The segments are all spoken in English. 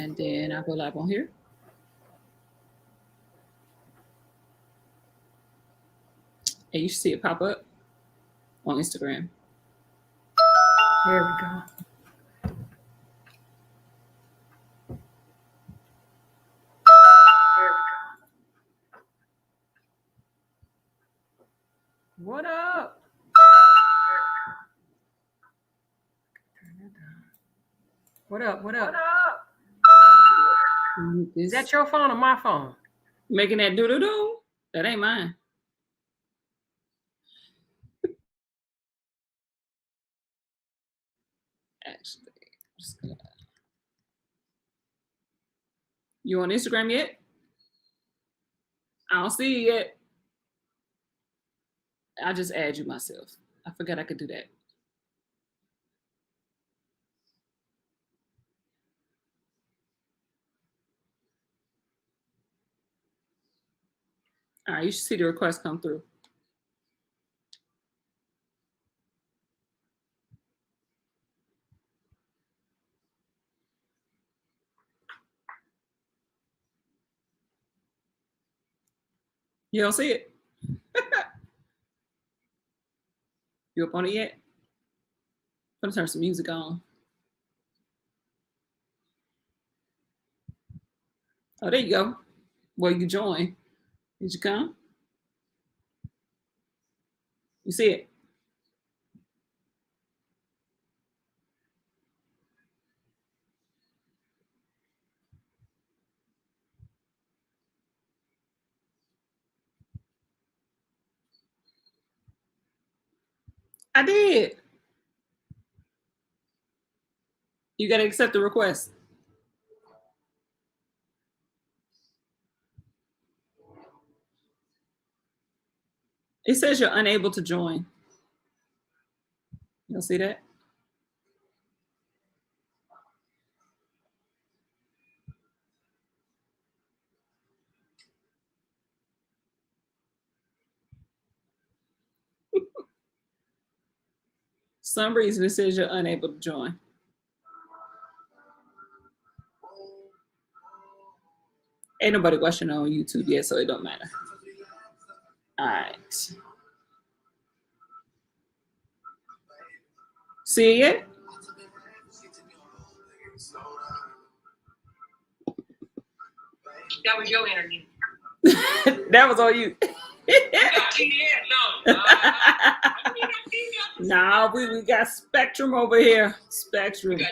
And then I'll go live on here. And you should see it pop up on Instagram. There we go. What up? What up? What up? Is that your phone or my phone? Making that doo-doo-doo? That ain't mine. Actually, you on Instagram yet? I don't see you yet. I'll just add you myself. I forgot I could do that. All right, you should see the request come through. You don't see it? You up on it yet? I'm gonna turn some music on. Oh, there you go. Well, you join. Did you come? You see it? I did. You got to accept the request. It says you're unable to join. You'll see that? Some reason it says you're unable to join. Ain't nobody watching on YouTube yet, so it don't matter. All right. See it yet? That was your interview. That was on you. No, we got Spectrum over here. Spectrum. We got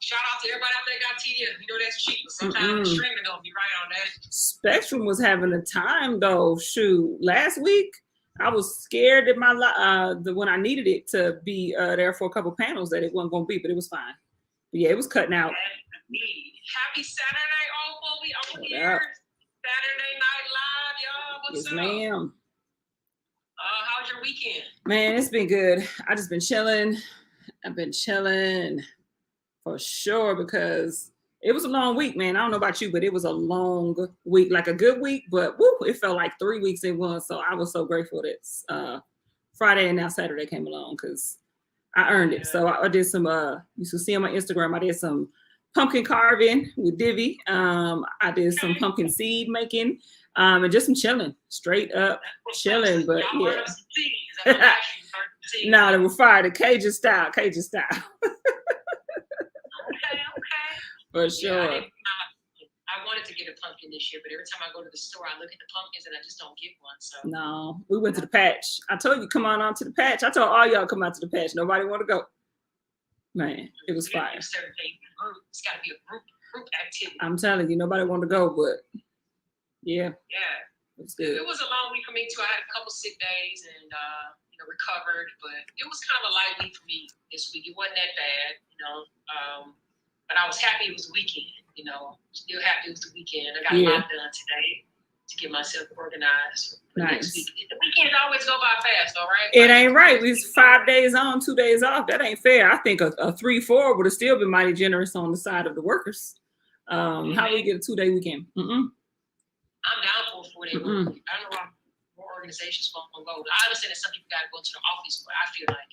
shout out to everybody out there got TDS. You know that's cheap. Sometimes the streaming don't be right on that. Spectrum was having a time though. Shoot, last week I was scared that my when I needed it to be there for a couple panels that it wasn't gonna be, but it was fine. But yeah, it was cutting out. Happy Saturday, all we over here. Saturday Night Live, y'all. What's yes, up? ma'am. How's your weekend? Man, it's been good. I just been chilling. I've been chilling for sure because it was a long week, man. I don't know about you, but it was a long week, like a good week, but woo, it felt like 3 weeks in one. So I was so grateful that Friday and now Saturday came along because I earned it. So I did some, you should see on my Instagram, I did some pumpkin carving with Divvy. I did some pumpkin seed making and just some chilling, straight up chilling. But yeah. No, they were fried, the Cajun style. Okay. For sure. Yeah, I wanted to get a pumpkin this year, but every time I go to the store, I look at the pumpkins and I just don't get one. So no, we went to the patch. I told you, come on to the patch. I told all y'all come out to the patch. Nobody want to go. Man, it was fire. It's got to be a group activity. I'm telling you, nobody want to go, but yeah. Yeah. It's good. It was a long week for me too. I had a couple sick days and recovered, but it was kind of a light week for me this week. It wasn't that bad, but I was happy it was the weekend, still happy it was the weekend. I got a lot done today to get myself organized for next week. The weekends always go by fast, all right? It ain't right. We 5 days on, 2 days off. That ain't fair. I think a 3-4 would have still been mighty generous on the side of the workers. How do we get a 2-day weekend? I'm down for a 4-day work week. I don't know why more organizations won't go. I understand that some people got to go to the office, but I feel like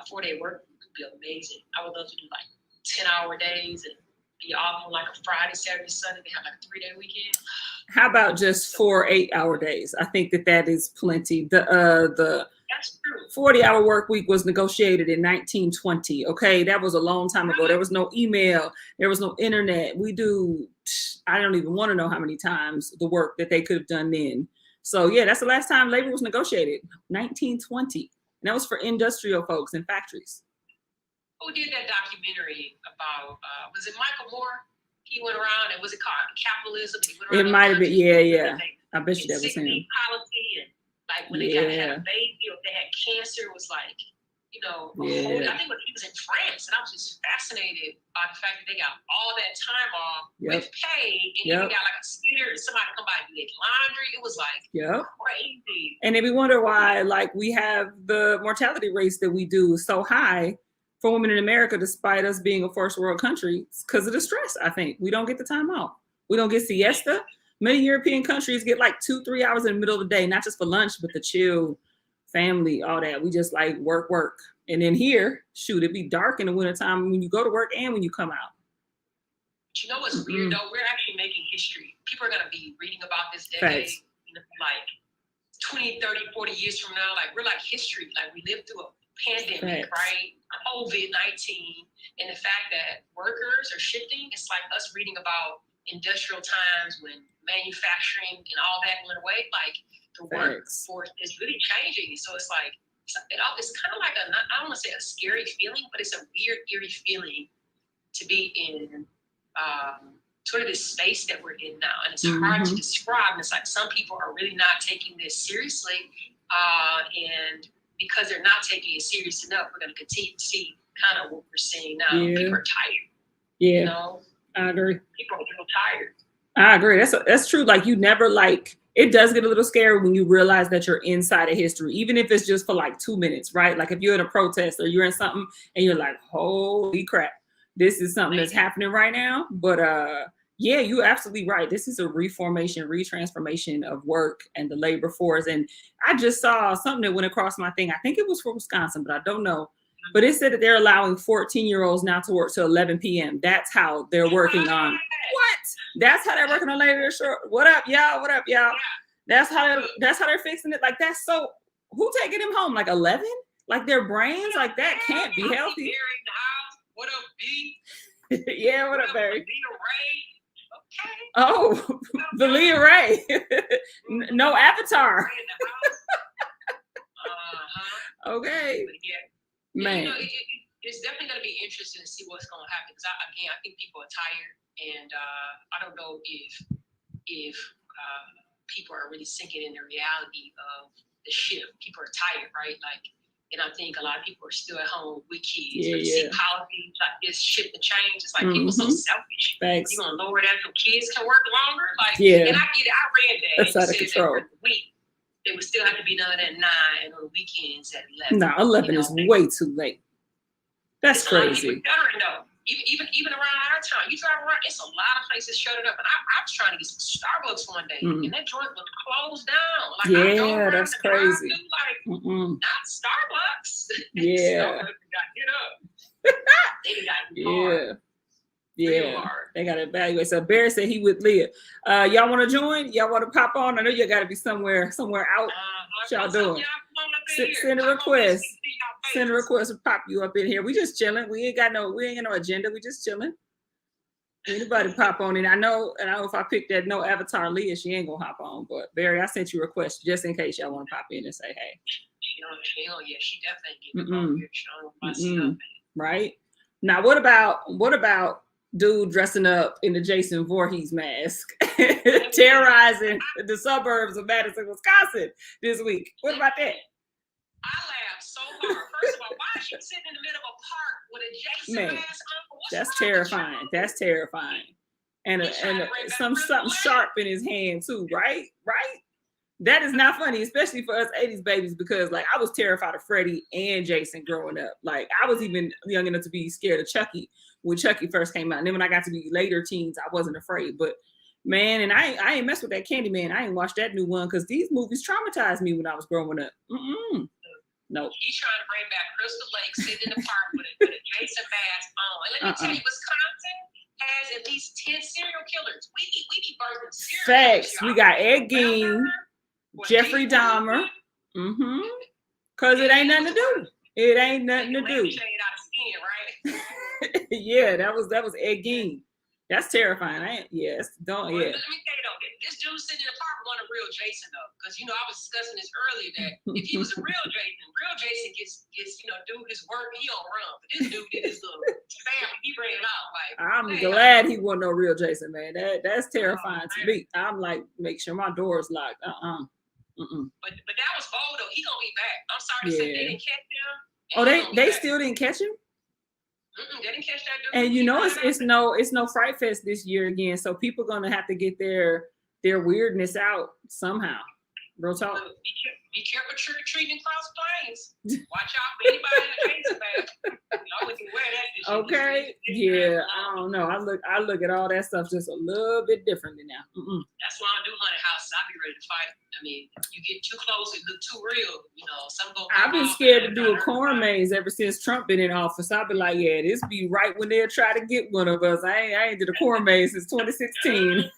4-day work week would be amazing. I would love to do like 10-hour days and be off on like a Friday, Saturday, Sunday. They have like a 3-day weekend. How about just 4 8-hour days? I think that is plenty. The That's true. 40-hour work week was negotiated in 1920. Okay, that was a long time ago. There was no email. There was no internet. I don't even want to know how many times the work that they could have done then. So yeah, that's the last time labor was negotiated, 1920. And that was for industrial folks in factories. Who did that documentary about, was it Michael Moore? He went around, and was it called Capitalism? He went around It might have been, yeah. I bet you that was him. Policy, and like when they had a baby or if they had cancer, it was like, you know, I think when he was in France, and I was just fascinated by the fact that they got all that time off with pay, and even got like a scooter and somebody come by and get laundry. It was like crazy. And then we wonder why, like, we have the mortality rates that we do so high for women in America, despite us being a first world country, because of the stress. I think we don't get the time off. We don't get siesta. Many European countries get like 2-3 hours in the middle of the day, not just for lunch, but the chill, family, all that. We just like work. And then here, shoot, it'd be dark in the wintertime when you go to work and when you come out. But you know what's weird though? We're actually making history. People are going to be reading about this decade, like 20, 30, 40 years from now. Like, we're like history. Like, we lived through a pandemic, right? COVID-19, and the fact that workers are shifting. It's like us reading about industrial times when manufacturing and all that went away. Like, the workforce is really changing. So it's like, it's kind of like I don't want to say a scary feeling, but it's a weird, eerie feeling to be in sort of this space that we're in now. And it's hard to describe. And it's like some people are really not taking this seriously. And because they're not taking it serious enough, we're going to continue to see kind of what we're seeing now. People are tired. Yeah, you know? I agree. People are real tired. I agree. That's true. Like, you never it does get a little scary when you realize that you're inside of history, even if it's just for like 2 minutes, right? Like if you're in a protest or you're in something and you're like, holy crap, this is something that's happening right now. But yeah, you're absolutely right. This is a retransformation of work and the labor force. And I just saw something that went across my thing. I think it was for Wisconsin, but I don't know. But it said that they're allowing 14-year-olds now to work till 11 p.m. That's how they're working on. What? That's how they're working on labor. Sure. What up, y'all? What up, y'all? That's how they're fixing it. Like, that's so. Who taking them home? Like 11? Like, their brains? Like, that can't be healthy. What up, B? Yeah. What up, Barry? Okay. Oh, the Leah Ray. No Avatar. Okay. Man. You know, it's definitely going to be interesting to see what's going to happen. Because I think people are tired, and I don't know if people are really sinking in the reality of the shift. People are tired, right? Like, and I think a lot of people are still at home with kids. You see policies like this shift and change. It's like people so selfish. Thanks. You gonna lower that so kids can work longer? Like, and I get it. I read that. That's out of control. They would still have to be done at 9 on the weekends at 11. No, 11 is way too late. That's crazy. Even around our town, you drive around, it's a lot of places shutting up. And I was trying to get some Starbucks one day, and that joint was closed down. Like, yeah, that's crazy. Like, not Starbucks. Yeah. So, get up. They got Yeah, they got to evaluate. So Barry said he with Leah. Y'all want to join? Y'all want to pop on? I know you got to be somewhere out. What y'all doing? Send a request. Send a request to pop you up in here. We just chilling. We ain't got no agenda. We just chilling. Anybody pop on in? I know if I pick that no Avatar Leah, she ain't gonna hop on. But Barry, I sent you a request just in case y'all want to pop in and say hey. She definitely get right now. What about dude dressing up in the Jason Voorhees mask, terrorizing the suburbs of Madison, Wisconsin this week? What about that? I laughed so hard. First of all, why is she sitting in the middle of a park with a Jason mask on? That's terrifying. That's terrifying. And something sharp in his hand too, right? That is not funny, especially for us 80s babies, because like I was terrified of Freddie and Jason growing up. Like I was even young enough to be scared of Chucky when Chucky first came out. And then when I got to be later teens, I wasn't afraid. But man, and I ain't messed with that Candyman. I ain't watched that new one because these movies traumatized me when I was growing up. No. He's trying to bring back Crystal Lake, sitting in the park with a Jason mask on. And let me tell you, Wisconsin has Facts. We got Ed Gein, Jeffrey Dahmer. Cause it ain't nothing to do. It ain't nothing to do. Yeah, that was Ed Gein. That's terrifying. Yes, don't. Yeah. Let me tell you though, this dude sitting in the park wasn't a real Jason though, because I was discussing this earlier that if he was a real Jason gets do his work, he don't run. But this dude did his little spam, he ran out like. I'm glad he wasn't no real Jason, man. That's terrifying to me. I'm like, make sure my door is locked. But that was bold though. He gonna be back. I'm sorry to say they didn't catch him. Oh, they still didn't catch him. They didn't catch that dude. And it's no Fright Fest this year again, so people gonna have to get their weirdness out somehow. Real talk. Be careful trick or treating across planes. Watch out for anybody in the Jason bag. I wouldn't wear that. Okay. Yeah, I don't know. I look at all that stuff just a little bit differently now. That's why I do haunted houses. I'll be ready to fight. I mean, you get too close, it look too real. Some go. I've been scared to do a corn maze ever since Trump been in office. I'll be like, yeah, this be right when they'll try to get one of us. I ain't did a corn maze since 2016.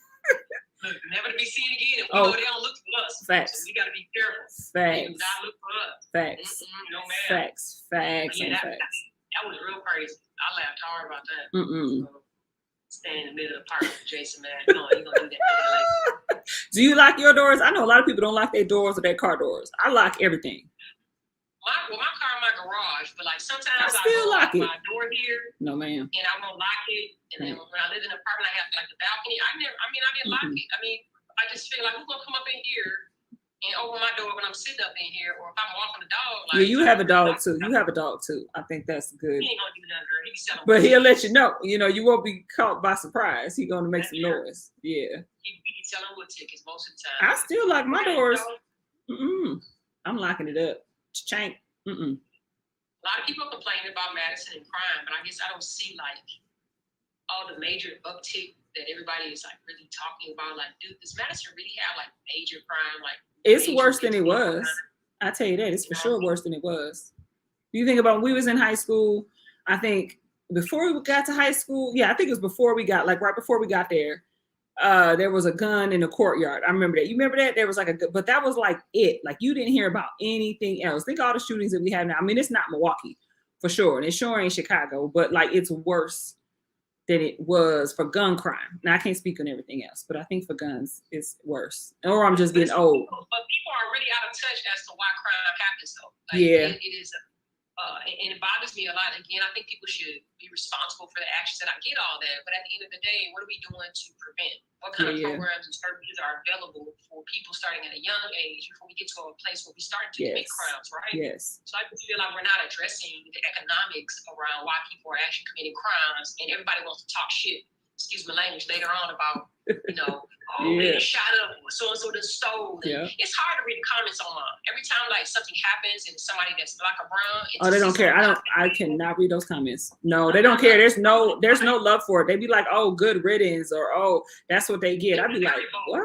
Look, never to be seen again. We know they don't look for us. Facts. So we got to be careful. Facts. They do not look for us. Facts. No man. Facts. Facts. Yeah, Facts. That was real crazy. I laughed hard about that. So, stand in the middle of the park with Jason, man. No, you gonna do that. Do you lock your doors? I know a lot of people don't lock their doors or their car doors. I lock everything. My car in my garage, but like sometimes I still lock it. My door here. No, ma'am. And I won't lock it. And then when I live in an apartment, I have like the balcony. I didn't lock it. I mean, I just feel like who's gonna come up in here and open my door when I'm sitting up in here, or if I'm walking the dog. Like, yeah, you have a dog too. You have a dog too. I think that's good. He ain't gonna do nothing, girl. He be selling. But he'll let you know. You won't be caught by surprise. He's gonna make some noise. Yeah. He be selling wood tickets most of the time. I still lock my doors. I'm locking it up. Chank. A lot of people complain about Madison and crime, but I guess I don't see like all the major uptick that everybody is like really talking about. Like, dude, does Madison really have like major crime? Like, it's worse than it was. I tell you that. It's for sure worse than it was. You think about when we was in high school, I think before we got to high school, I think it was before we got, like right before we got there, there was a gun in the courtyard. I remember that. You remember that? There was like but that was like it. Like you didn't hear about anything else. Think of all the shootings that we have now. I mean, it's not Milwaukee for sure, and it sure ain't Chicago, but like it's worse than it was for gun crime. Now I can't speak on everything else, but I think for guns it's worse. Or I'm just getting old. But people are really out of touch as to why crime happens though. Like, it is and it bothers me a lot. Again, I think people should be responsible for the actions, and I get all that. But at the end of the day, what are we doing to prevent? What kind of programs and services are available for people starting at a young age before we get to a place where we start to commit crimes, right? Yes. So I just feel like we're not addressing the economics around why people are actually committing crimes, and everybody wants to talk shit, excuse my language, later on about, they shot up, so-and-so done stole. It's hard to read the comments online. Every time like something happens and somebody that's black or brown. They don't care. I cannot read those comments. No, they don't care. There's no love for it. They be like, oh, good riddance, or oh, that's what they get. I'd be like, what?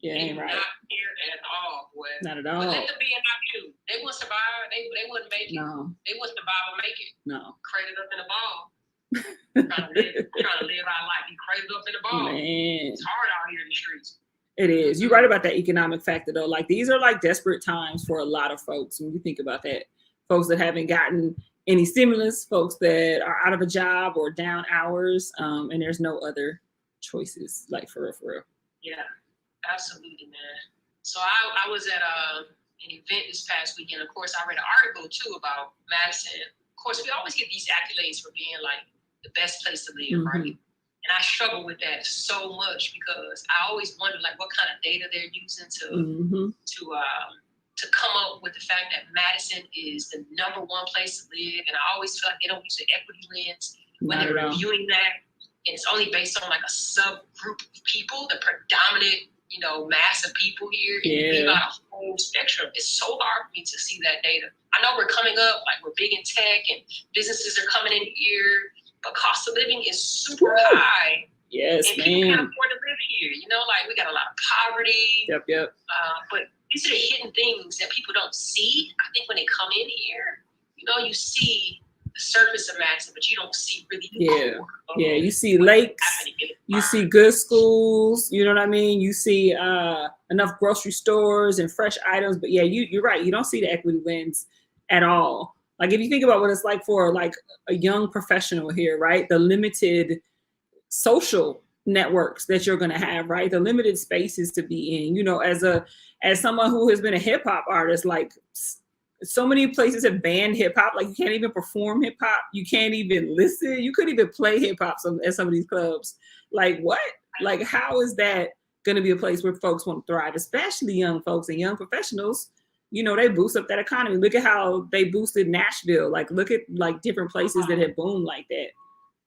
Yeah, ain't right. Not here at all, boy. Not at all. But let them be in our queue. They wouldn't survive. They wouldn't make it. No. They wouldn't survive or make it. No. Cradled up in a ball. trying to live our life. Be cradled up in a ball. Man. It's hard out here in the streets. It is. You're right about that economic factor though. Like these are like desperate times for a lot of folks when you think about that. Folks that haven't gotten any stimulus, folks that are out of a job or down hours, and there's no other choices, like for real. Yeah, absolutely, man. So I was at an event this past weekend. Of course, I read an article too about Madison. Of course, we always get these accolades for being like the best place to live, right? And I struggle with that so much because I always wonder like what kind of data they're using to come up with the fact that Madison is the #1 place to live. And I always feel like they don't use the equity lens when they're reviewing that. And it's only based on like a subgroup of people, the predominant, mass of people here. And you leave out a whole spectrum. It's so hard for me to see that data. I know we're coming up, like we're big in tech and businesses are coming in here, but cost of living is super high. Yes, and people can't afford to live here. Like we got a lot of poverty. Yep. But these are the hidden things that people don't see. I think when they come in here, you see surface of Madison, but you don't see really the core. Yeah, you see lakes, you see good schools, you know what I mean? You see enough grocery stores and fresh items, but yeah, you're right. You don't see the equity lens at all. Like if you think about what it's like for like a young professional here, right? The limited social networks that you're going to have, right? The limited spaces to be in, you know, as someone who has been a hip hop artist, like so many places have banned hip hop. Like you can't even perform hip hop. You can't even listen. You couldn't even play hip hop at some of these clubs. Like what? Like how is that going to be a place where folks want to thrive, especially young folks and young professionals? You know, they boost up that economy. Look at how they boosted Nashville. Like look at like different places that have boomed like that.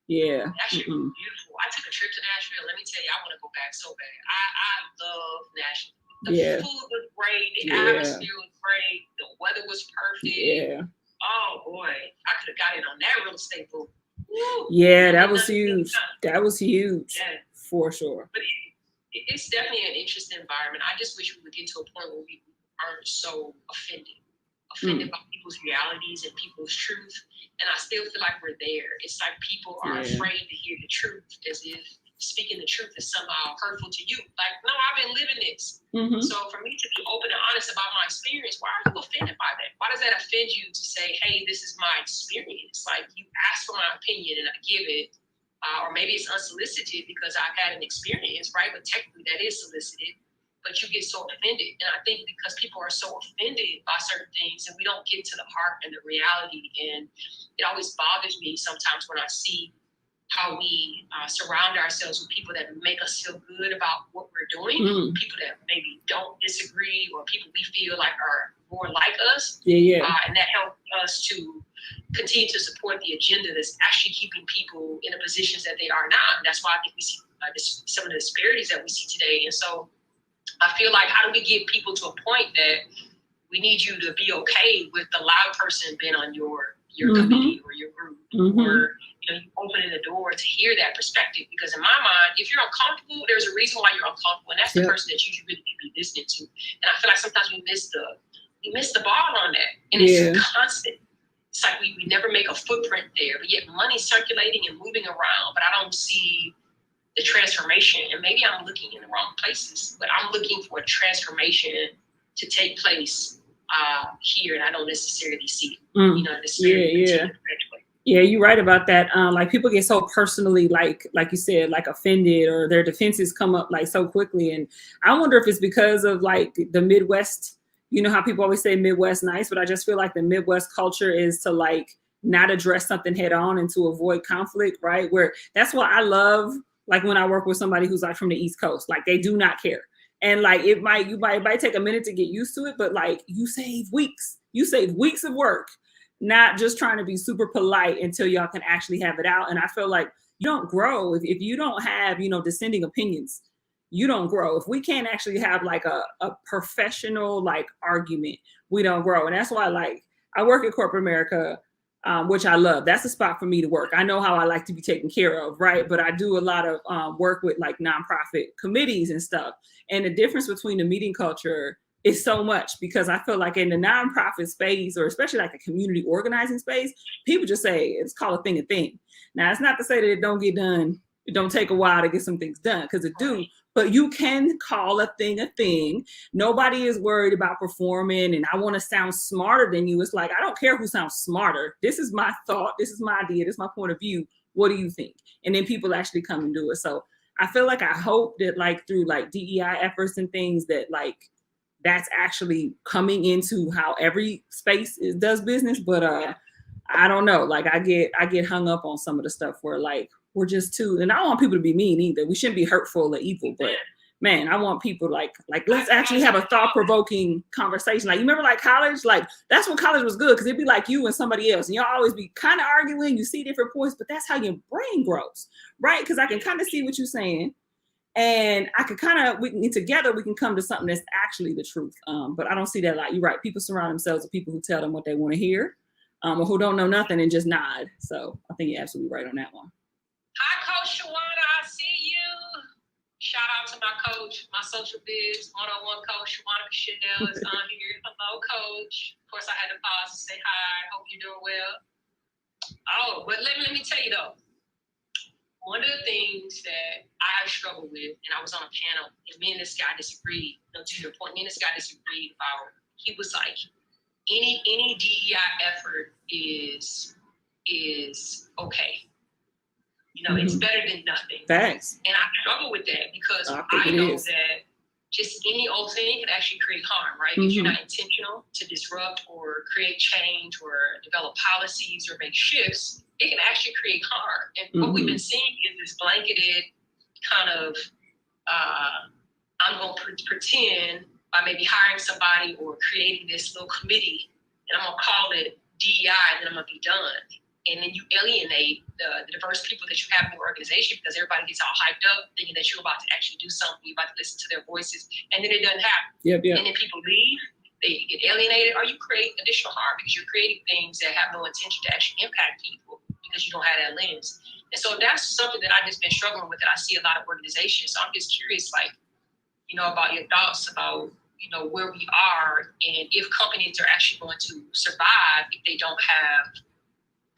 Yeah. Nashville was beautiful. I took a trip to Nashville. Let me tell you, I want to go back so bad. I love Nashville. The food was great. The atmosphere was great. The weather was perfect. Yeah. Oh boy, I could have got in on that real estate boom. Yeah, that was huge. That was huge. Yeah. For sure. But it's definitely an interesting environment. I just wish we would get to a point where we aren't so offended by people's realities and people's truth. And I still feel like we're there. It's like people are afraid to hear the truth, as if speaking the truth is somehow hurtful to you. Like, no, I've been living this. So for me to be open and honest about my experience, why are you offended by that? Why does that offend you to say, hey, this is my experience? Like, you ask for my opinion and I give it. Or maybe it's unsolicited because I've had an experience, right? But technically that is solicited. But you get so offended. And I think because people are so offended by certain things and we don't get to the heart and the reality. And it always bothers me sometimes when I see how we surround ourselves with people that make us feel good about what we're doing, people that maybe don't disagree or people we feel like are more like us. And that helps us to continue to support the agenda that's actually keeping people in the positions that they are not. And that's why I think we see some of the disparities that we see today. And so I feel like, how do we get people to a point that we need you to be okay with the loud person being on your committee or your group, or you opening the door to hear that perspective? Because in my mind, if you're uncomfortable, there's a reason why you're uncomfortable, and that's the person that you really need to be listening to. And I feel like sometimes we miss the ball on that, and it's constant. It's like we never make a footprint there, but yet money's circulating and moving around, but I don't see the transformation. And maybe I'm looking in the wrong places, but I'm looking for a transformation to take place here, and I don't necessarily see it. Yeah, you're right about that. Like people get so personally, like you said, like offended, or their defenses come up like so quickly. And I wonder if it's because of like the Midwest. You know how people always say Midwest nice, but I just feel like the Midwest culture is to like not address something head on and to avoid conflict, right? Where that's what I love. Like when I work with somebody who's like from the East Coast, like they do not care. And like it might take a minute to get used to it, but like you save weeks of work, not just trying to be super polite until y'all can actually have it out. And I feel like you don't grow if you don't have, dissenting opinions. You don't grow. If we can't actually have like a professional like argument, we don't grow. And that's why like I work at corporate America, which I love. That's a spot for me to work. I know how I like to be taken care of, right? But I do a lot of work with like nonprofit committees and stuff. And the difference between the meeting culture is so much, because I feel like in the nonprofit space, or especially like a community organizing space, people just say, it's called a thing a thing. Now, it's not to say that it don't get done. It don't take a while to get some things done, because it do. But you can call a thing a thing. Nobody is worried about performing and I want to sound smarter than you. It's like, I don't care who sounds smarter. This is my thought. This is my idea. This is my point of view. What do you think? And then people actually come and do it. So I feel like I hope that like through like DEI efforts and things that like that's actually coming into how every space does business. But I don't know. Like I get hung up on some of the stuff where like, we're just too, and I don't want people to be mean either. We shouldn't be hurtful or evil, but man, I want people like let's actually have a thought-provoking conversation. Like you remember like college, like that's when college was good, because it'd be like you and somebody else, and y'all always be kind of arguing. You see different points, but that's how your brain grows, right? Because I can kind of see what you're saying, and I could together we can come to something that's actually the truth. But I don't see that. Like you're right, people surround themselves with people who tell them what they want to hear, or who don't know nothing and just nod. So I think you're absolutely right on that one. Hi, Coach Shawana. I see you. Shout out to my coach, my social biz, one-on-one coach, Shawana Michelle is on here. Hello, Coach. Of course, I had to pause to say hi. Hope you're doing well. Oh, but let me tell you though. One of the things that I struggle with, and I was on a panel, and me and this guy disagreed. To your point, me and this guy disagreed about. He was like, any DEI effort is okay. It's better than nothing. Thanks. And I struggle with that because I know that just any old thing can actually create harm, right? If you're not intentional to disrupt or create change or develop policies or make shifts, it can actually create harm. And what we've been seeing is this blanketed kind of, I'm going to pretend by maybe hiring somebody or creating this little committee, and I'm going to call it DEI, and then I'm going to be done. And then you alienate the diverse people that you have in your organization because everybody gets all hyped up thinking that you're about to actually do something, you're about to listen to their voices, and then it doesn't happen. Yep. And then people leave, they get alienated, or you create additional harm because you're creating things that have no intention to actually impact people because you don't have that lens. And so that's something that I've just been struggling with, that I see a lot of organizations. So I'm just curious, about your thoughts about, where we are and if companies are actually going to survive if they don't have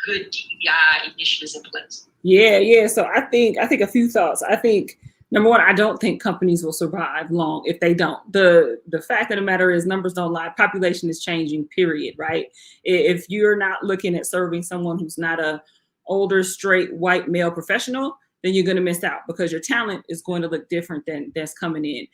good DEI initiatives in place. Yeah. So I think a few thoughts. I think number one, I don't think companies will survive long if they don't. The fact of the matter is numbers don't lie. Population is changing, period, right? If you're not looking at serving someone who's not a older, straight, white male professional, then you're going to miss out because your talent is going to look different than that's coming in.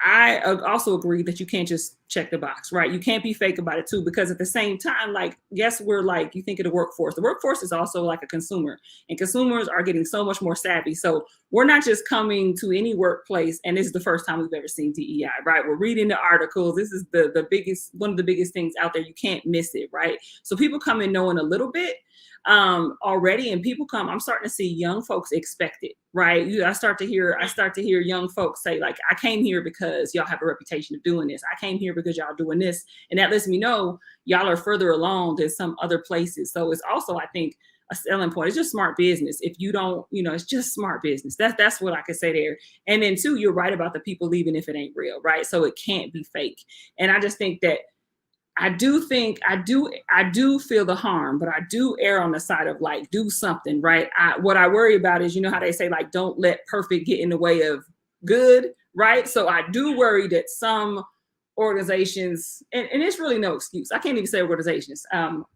I also agree that you can't just check the box, right? You can't be fake about it too, because at the same time, yes, you think of the workforce. The workforce is also like a consumer, and consumers are getting so much more savvy. So we're not just coming to any workplace, and this is the first time we've ever seen DEI, right? We're reading the articles. This is one of the biggest things out there. You can't miss it, right? So people come in knowing a little bit already, and I'm starting to see young folks expect it, right? I start to hear young folks say, I came here because y'all have a reputation of doing this. I came here because y'all doing this. And that lets me know y'all are further along than some other places. So it's also, I think, a selling point. It's just smart business. If you don't, it's just smart business. That's what I could say there. And then two, you're right about the people leaving if it ain't real, right? So it can't be fake. And I just think that I do feel the harm, but I do err on the side of do something, right? What I worry about is, how they say, don't let perfect get in the way of good, right? So I do worry that some organizations, and it's really no excuse. I can't even say organizations.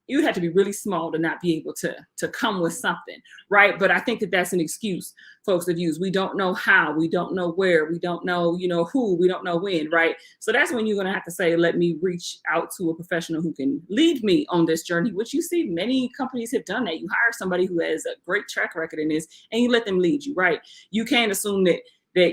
You have to be really small to not be able to come with something, right? But I think that that's an excuse folks have used. We don't know how, we don't know where, we don't know, who, we don't know when, right? So that's when you're going to have to say, let me reach out to a professional who can lead me on this journey, which you see many companies have done that. You hire somebody who has a great track record in this and you let them lead you, right? You can't assume that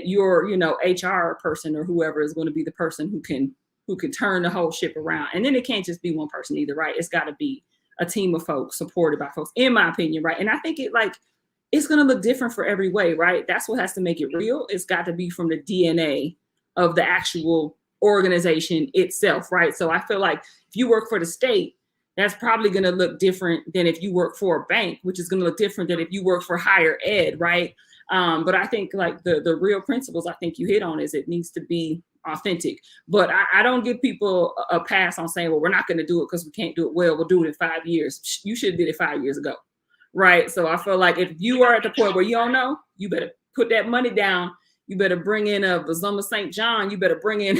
your, HR person or whoever is going to be the person who can turn the whole ship around. And then it can't just be one person either, right? It's got to be a team of folks supported by folks, in my opinion, right? And I think it's going to look different for every way, right? That's what has to make it real. It's got to be from the DNA of the actual organization itself, right? So I feel like if you work for the state, that's probably going to look different than if you work for a bank, which is going to look different than if you work for higher ed, right? But I think the real principles I think you hit on is it needs to be authentic. But I don't give people a pass on saying, well, we're not going to do it because we can't do it well. We'll do it in 5 years. You should have did it 5 years ago, right? So I feel like if you are at the point where you don't know, you better put that money down. You better bring in a Bazuma St. John. You better bring in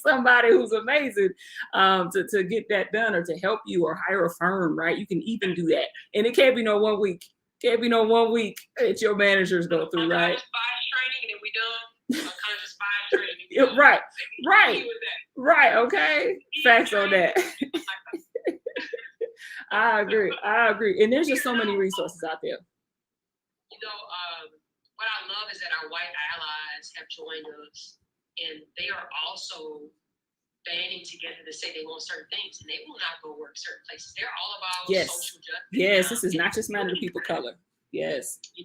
somebody who's amazing to get that done or to help you, or hire a firm, right? You can even do that. And it can't be no 1 week. Can't be no 1 week that your managers go through, right? Training and we done. Unconscious bias training. Right. Okay. Facts on that. I agree. And there's just so many resources out there. What I love is that our white allies have joined us, and they are also banding together to say they want certain things, and they will not go work certain places. They're all about social justice. Yes, this is not just matter to people of color. Yes. And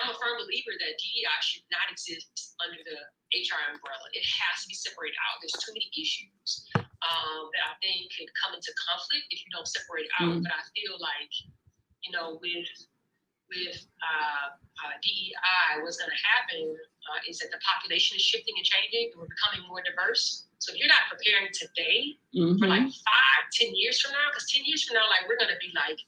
I'm a firm believer that DEI should not exist under the HR umbrella. It has to be separated out. There's too many issues that I think could come into conflict if you don't separate it out. But I feel like, with DEI, what's going to happen is that the population is shifting and changing, and we're becoming more diverse. So if you're not preparing today for like 5, 10 years from now, because 10 years from now, like we're gonna be like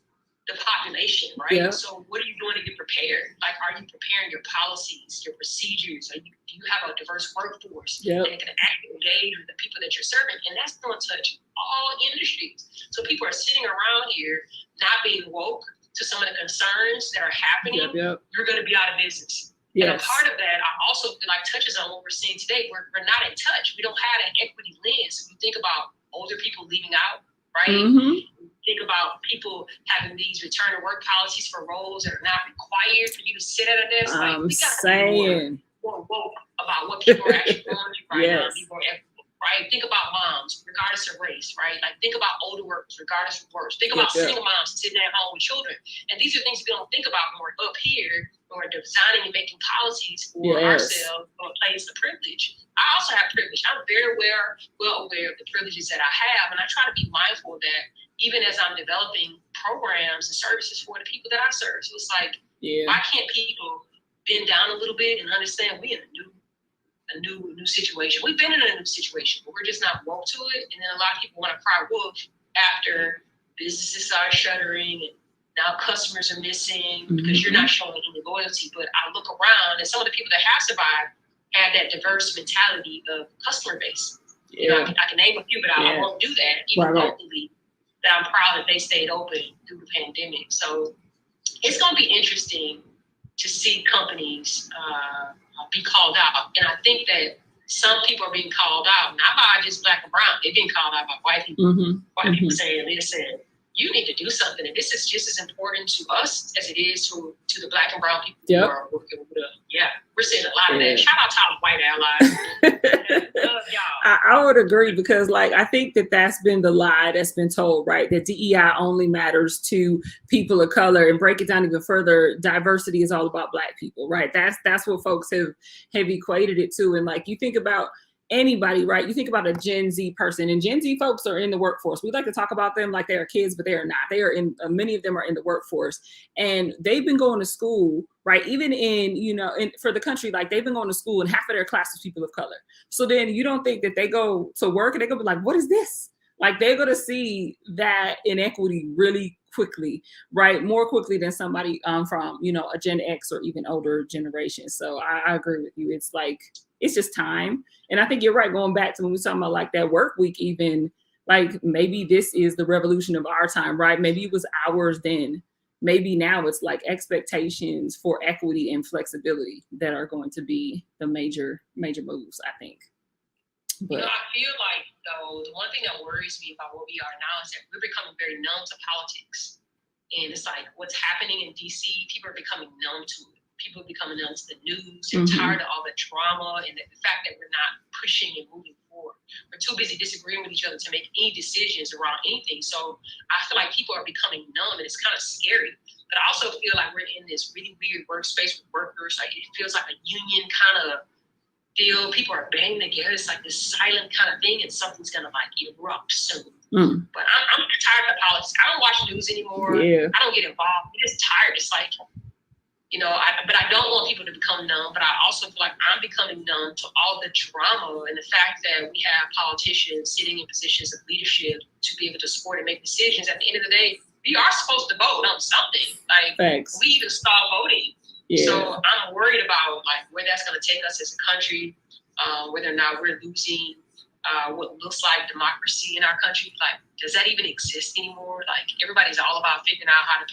the population, right? So what are you doing to get prepared? Like, are you preparing your policies, your procedures? Do you have a diverse workforce that can actually engage with the people that you're serving? And that's going to touch all industries. So people are sitting around here not being woke to some of the concerns that are happening. You're going to be out of business. And a part of that, I also feel like touches on what we're seeing today. We're not in touch. We don't have an equity lens. We think about older people leaving out, right? Think about people having these return to work policies for roles that are not required for you to sit at a desk. Like, we got to be more woke about what people are actually going through right now. Be more equitable, right? Think about moms, regardless of race, right? Like, think about older workers, regardless of work. Think about single moms sitting at home with children. And these are things we don't think about when we're up here, when we're designing and making policies for ourselves from a place of privilege. I also have privilege. I'm very well aware of the privileges that I have, and I try to be mindful of that even as I'm developing programs and services for the people that I serve. So it's like, why can't people bend down a little bit and understand we're in a new situation? We've been in a new situation, but we're just not woke to it. And then a lot of people want to cry wolf after businesses are shuttering and now customers are missing because you're not showing any loyalty. But I look around and some of the people that have survived have that diverse mentality of customer base. You know, I can name a few, but I won't do that, even locally. That I'm proud that they stayed open through the pandemic. So it's going to be interesting to see companies be called out. And I think that some people are being called out, not by just Black and brown. They're being called out by white people. White people saying, listen, you need to do something. And this is just as important to us as it is to the Black and brown people who are working with us. We're seeing a lot of that. Shout out to our white allies. Love y'all. I would agree because, like, I think that that's been the lie that's been told, right? That DEI only matters to people of color, and break it down even further, diversity is all about Black people, right? That's what folks have equated it to. And like, you think about anybody, right? You think about a Gen Z person, and Gen Z folks are in the workforce. We like to talk about them like they're kids, but they are not. They are in, many of them are in the workforce, and they've been going to school, right? Even for the country, like they've been going to school, and half of their class is people of color. So then you don't think that they go to work and they go be like, what is this? Like, they're going to see that inequity really quickly, right? More quickly than somebody from, a Gen X or even older generation. So I agree with you. It's like, it's just time. And I think you're right, going back to when we were talking about like that work week, even like maybe this is the revolution of our time, right? Maybe it was ours then. Maybe now it's like expectations for equity and flexibility that are going to be the major moves, I think. But I feel like, though, the one thing that worries me about where we are now is that we're becoming very numb to politics. And it's like what's happening in DC, people are becoming numb to it. People are becoming numb to the news. They're tired of all the drama and the fact that we're not pushing and moving forward. We're too busy disagreeing with each other to make any decisions around anything. So I feel like people are becoming numb, and it's kind of scary. But I also feel like we're in this really weird workspace with workers. Like, it feels like a union kind of deal. People are banding together. It's like this silent kind of thing, and something's gonna like erupt soon. But I'm tired of the politics. I don't watch news anymore. I don't get involved. I'm just tired. It's like, but I don't want people to become numb. But I also feel like I'm becoming numb to all the drama and the fact that we have politicians sitting in positions of leadership to be able to support and make decisions. At the end of the day, we are supposed to vote on something. Like, thanks. We even start voting. So I'm worried about like where that's going to take us as a country, whether or not we're losing what looks like democracy in our country. Like, does that even exist anymore? Like, everybody's all about figuring out how to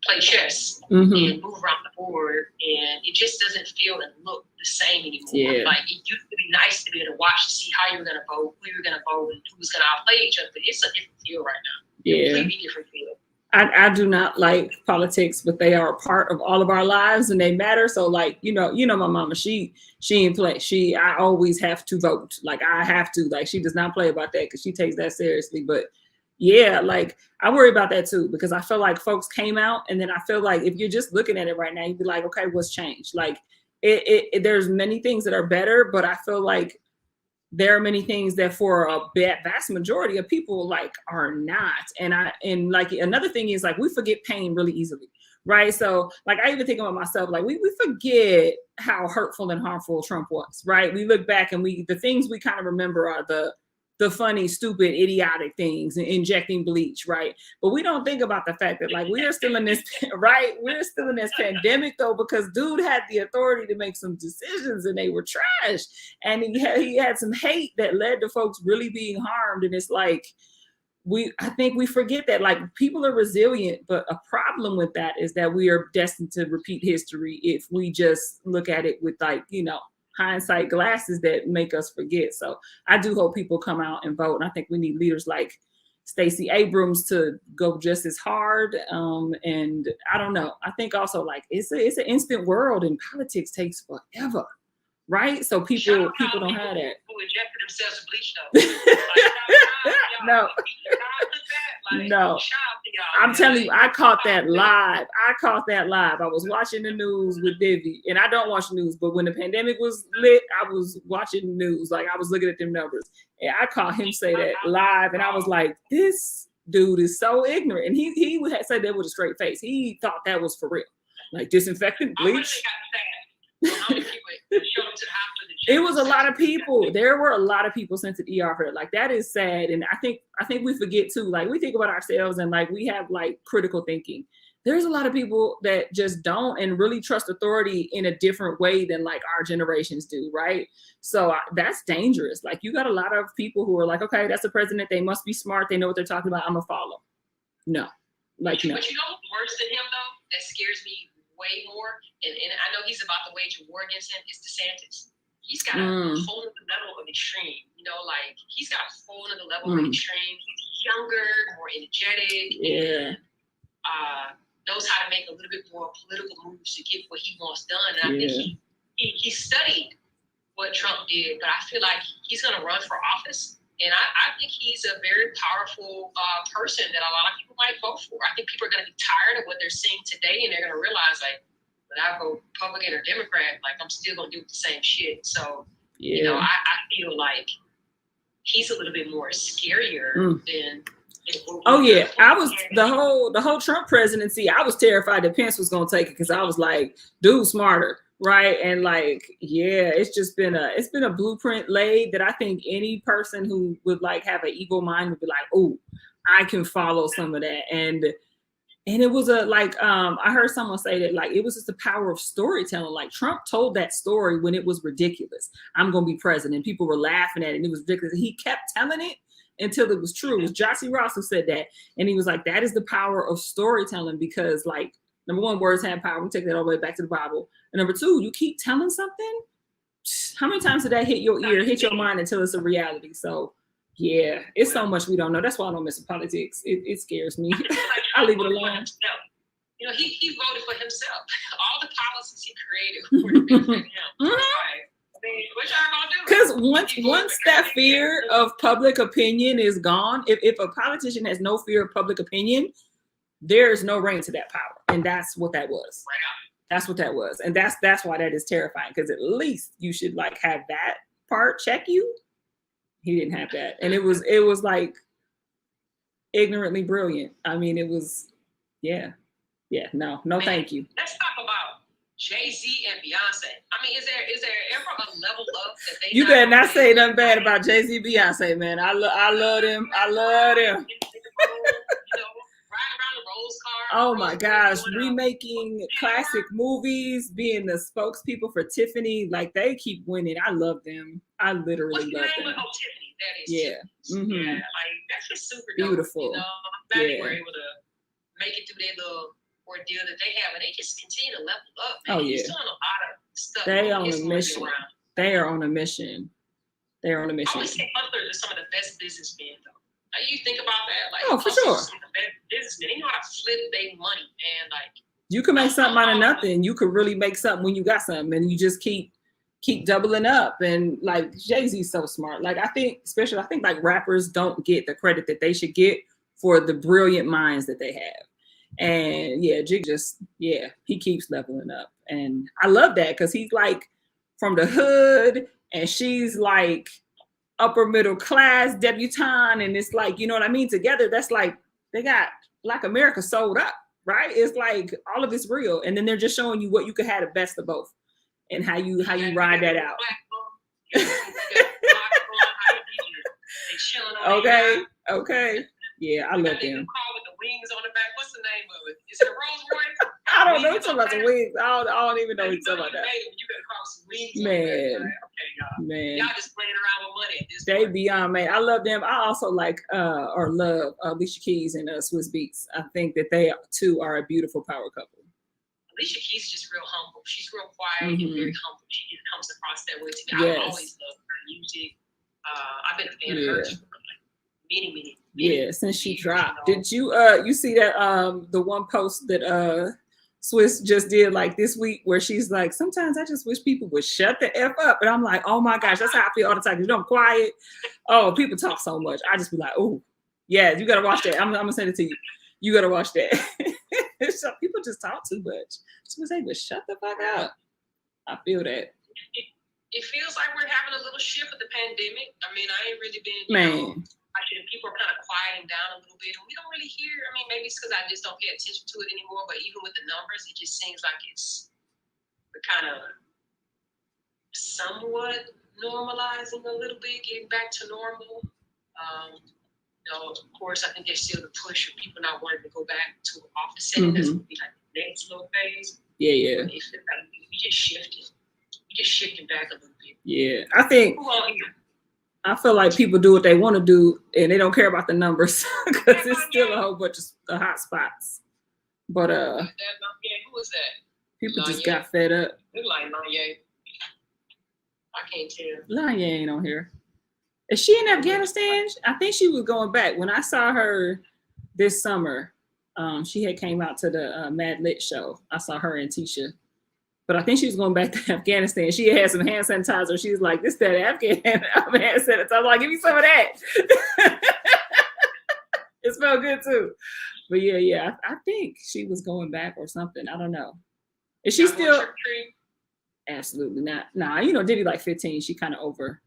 play chess and move around the board, and it just doesn't feel and look the same anymore. Like, it used to be nice to be able to watch to see how you were going to vote, who you were going to vote, and who was going to outplay each other. But it's a different feel right now. Completely different feel. I do not like politics, but they are a part of all of our lives and they matter. So like, my mama, she ain't play. I always have to vote. Like, I have to, like, she does not play about that because she takes that seriously. But like, I worry about that too, because I feel like folks came out, and then I feel like if you're just looking at it right now, you'd be like, okay, what's changed? Like, there's many things that are better, but I feel like there are many things that for a vast majority of people like are not. And like another thing is like we forget pain really easily, right? So like I even think about myself, like we forget how hurtful and harmful Trump was, right? We look back and the things we kind of remember are the funny, stupid, idiotic things, injecting bleach, right? But we don't think about the fact that like we are still in this, right? We're still in this pandemic though, because dude had the authority to make some decisions and they were trash. And he had some hate that led to folks really being harmed. And it's like, I think we forget that like people are resilient, but a problem with that is that we are destined to repeat history if we just look at it with like, hindsight glasses that make us forget. So I do hope people come out and vote. And I think we need leaders like Stacey Abrams to go just as hard. And I don't know. I think also like it's an instant world and politics takes forever. Right? So people don't have that. Who injected themselves with bleach though. No. No. I'm telling you, I caught that live. I was watching the news with Divvy, and I don't watch the news, but when the pandemic was lit, I was watching the news. Like I was looking at them numbers, and I caught him say that live, and I was like, this dude is so ignorant. And he had said that with a straight face. He thought that was for real. Like disinfectant, bleach. It was a lot of people. There were a lot of people sent to the ER for it. Like that is sad. And I think we forget too, like we think about ourselves and like we have like critical thinking. There's a lot of people that just don't and really trust authority in a different way than like our generations do, right? So that's dangerous. Like you got a lot of people who are like, okay, that's the president. They must be smart. They know what they're talking about. I'm gonna follow. No. Like no. But you know worse than him though, that scares me way more, and I know he's about to wage a war against him, is DeSantis. He's got a whole other level of extreme, like he's got a whole other level of extreme. He's younger, more energetic, and knows how to make a little bit more political moves to get what he wants done. And I think he studied what Trump did, but I feel like he's going to run for office. And I think he's a very powerful person that a lot of people might vote for. I think people are going to be tired of what they're seeing today, and they're going to realize, like, when I vote Republican or Democrat, like, I'm still going to do the same shit. So, I feel like he's a little bit more scarier than. Oh yeah, I was the whole Trump presidency. I was terrified that Pence was going to take it because I was like, dude, smarter. Right. And like, it's been a blueprint laid that I think any person who would like have an evil mind would be like, oh, I can follow some of that. And it was I heard someone say that like it was just the power of storytelling. Like Trump told that story when it was ridiculous. I'm going to be president. People were laughing at it and it was ridiculous. He kept telling it until it was true. It was Jossie Ross who said that. And he was like, that is the power of storytelling because like, number one, words have power. We take that all the way back to the Bible. And number two, you keep telling something. How many times did that hit your ear, hit your mind until it's a reality? So, yeah, it's so much we don't know. That's why I don't mess with politics. It scares me. I leave it alone. He voted for himself. All the policies he created were to benefit him. What y'all gonna do? Because once that fear of public opinion is gone, if a politician has no fear of public opinion, there's no reign to that power. And that's what that was. That's what that was. And that's why that is terrifying. Because at least you should like have that part check you. He didn't have that. And it was like ignorantly brilliant. I mean, it was, no, thank you. Let's talk about JayZ and Beyonce. I mean, is there ever a level up that they? You better not say nothing bad about JayZ, Beyonce, man. I love them. I love them. Oh my gosh, remaking classic movies, being the spokespeople for Tiffany, like they keep winning. I love them. I literally love them. Tiffany, that is. Yeah. Mm-hmm. Yeah, like that's just super dope, beautiful. I'm glad they were able to make it through their little ordeal that they have, and they just continue to level up. Man. Oh yeah, he's doing a lot of stuff. They on a mission. They are on a mission. They are on a mission. I would say Butler is some of the best businessmen, though. Like, you think about that, like, oh, for sure. Businessmen, they know how to flip their money, and like you can make something out of nothing. You could really make something when you got something, and you just keep doubling up. And like JayZ's so smart. Like I think like rappers don't get the credit that they should get for the brilliant minds that they have. And Jig he keeps leveling up, and I love that because he's like from the hood, and she's like upper middle class debutante, and it's like, you know what I mean? Together, that's like they got Black America sold up, right? It's like all of it's real, and then they're just showing you what you could have the best of both, and how you ride that out. Okay. Yeah, I love them. Car with the wings on the back. What's the name of it? Is it a Rolls Royce? I don't know. You're talking about the wings. I don't even know you're talking about that. You better cross some wings. Man. Okay, y'all. Man. Y'all just playing around with money at this they point. Beyond, man. I love them. I also like or love Alicia Keys and Swiss Beats. I think that they too are a beautiful power couple. Alicia Keys is just real humble. She's real quiet and very humble. She comes across that way to me. Yes. I always love her music. I've been a fan of hers for many since she dropped. You know? Did you see that the one post that Swiss just did like this week where she's like, sometimes I just wish people would shut the F up, and I'm like, oh my gosh, that's how I feel all the time. You know, I'm quiet. Oh, people talk so much. I just be like, oh yeah, you gotta watch that. I'm gonna send it to you. You gotta watch that. So people just talk too much. She was able to shut the fuck up. I feel that. It feels like we're having a little shift with the pandemic. I mean, I ain't really been, people are kind of quieting down a little bit, and we don't really hear. I mean, maybe it's because I just don't pay attention to it anymore. But even with the numbers, it just seems like we're kind of somewhat normalizing a little bit, getting back to normal. Of course, I think there's still the push of people not wanting to go back to an office setting. That's going to be like the next little phase. Yeah. But we just shifted. Just shifting back a little bit. Yeah, I feel like people do what they want to do, and they don't care about the numbers because it's still a whole bunch of hot spots. But who was that? People just got fed up. Look like Lanye. I can't tell. Lanye ain't on here. Is she in Afghanistan? I think she was going back. When I saw her this summer, she had came out to the Mad Lit show. I saw her and Tisha. But I think she was going back to Afghanistan. She had some hand sanitizer. She was like, this, that Afghan hand sanitizer. I'm like, give me some of that. It smelled good too. But yeah. I think she was going back or something. I don't know. Is she still? Absolutely not. Nah, Diddy like 15. She kind of over.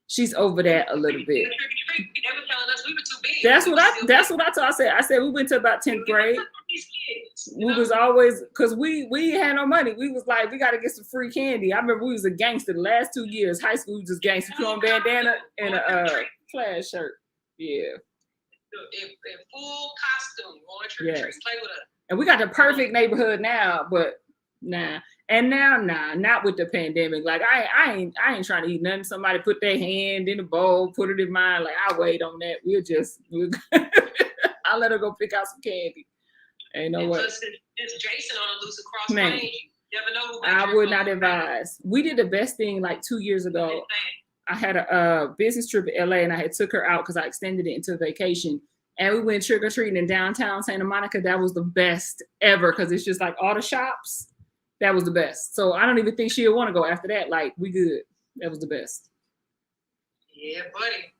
She's over that a little bit. That's what I told. I said we went to about 10th grade. We was always, because we had no money. We was like, we got to get some free candy. I remember we was a gangster the last 2 years. High school, we was just gangster. Put on bandana and a plaid shirt. Yeah. In full costume, going trick or treat, play with us. And we got the perfect neighborhood now, but nah. And now, not with the pandemic. Like I ain't trying to eat nothing. Somebody put their hand in the bowl, put it in mine. Like I'll wait on that. I'll let her go pick out some candy. Ain't no way. It's Jason on a loose across range. You never know who I would not advise. We did the best thing like 2 years ago. I had a business trip in LA, and I had took her out because I extended it into vacation. And we went trick or treating in downtown Santa Monica. That was the best ever because it's just like all the shops. That was the best. So I don't even think she'll want to go after that. Like, we good. That was the best. Yeah, buddy.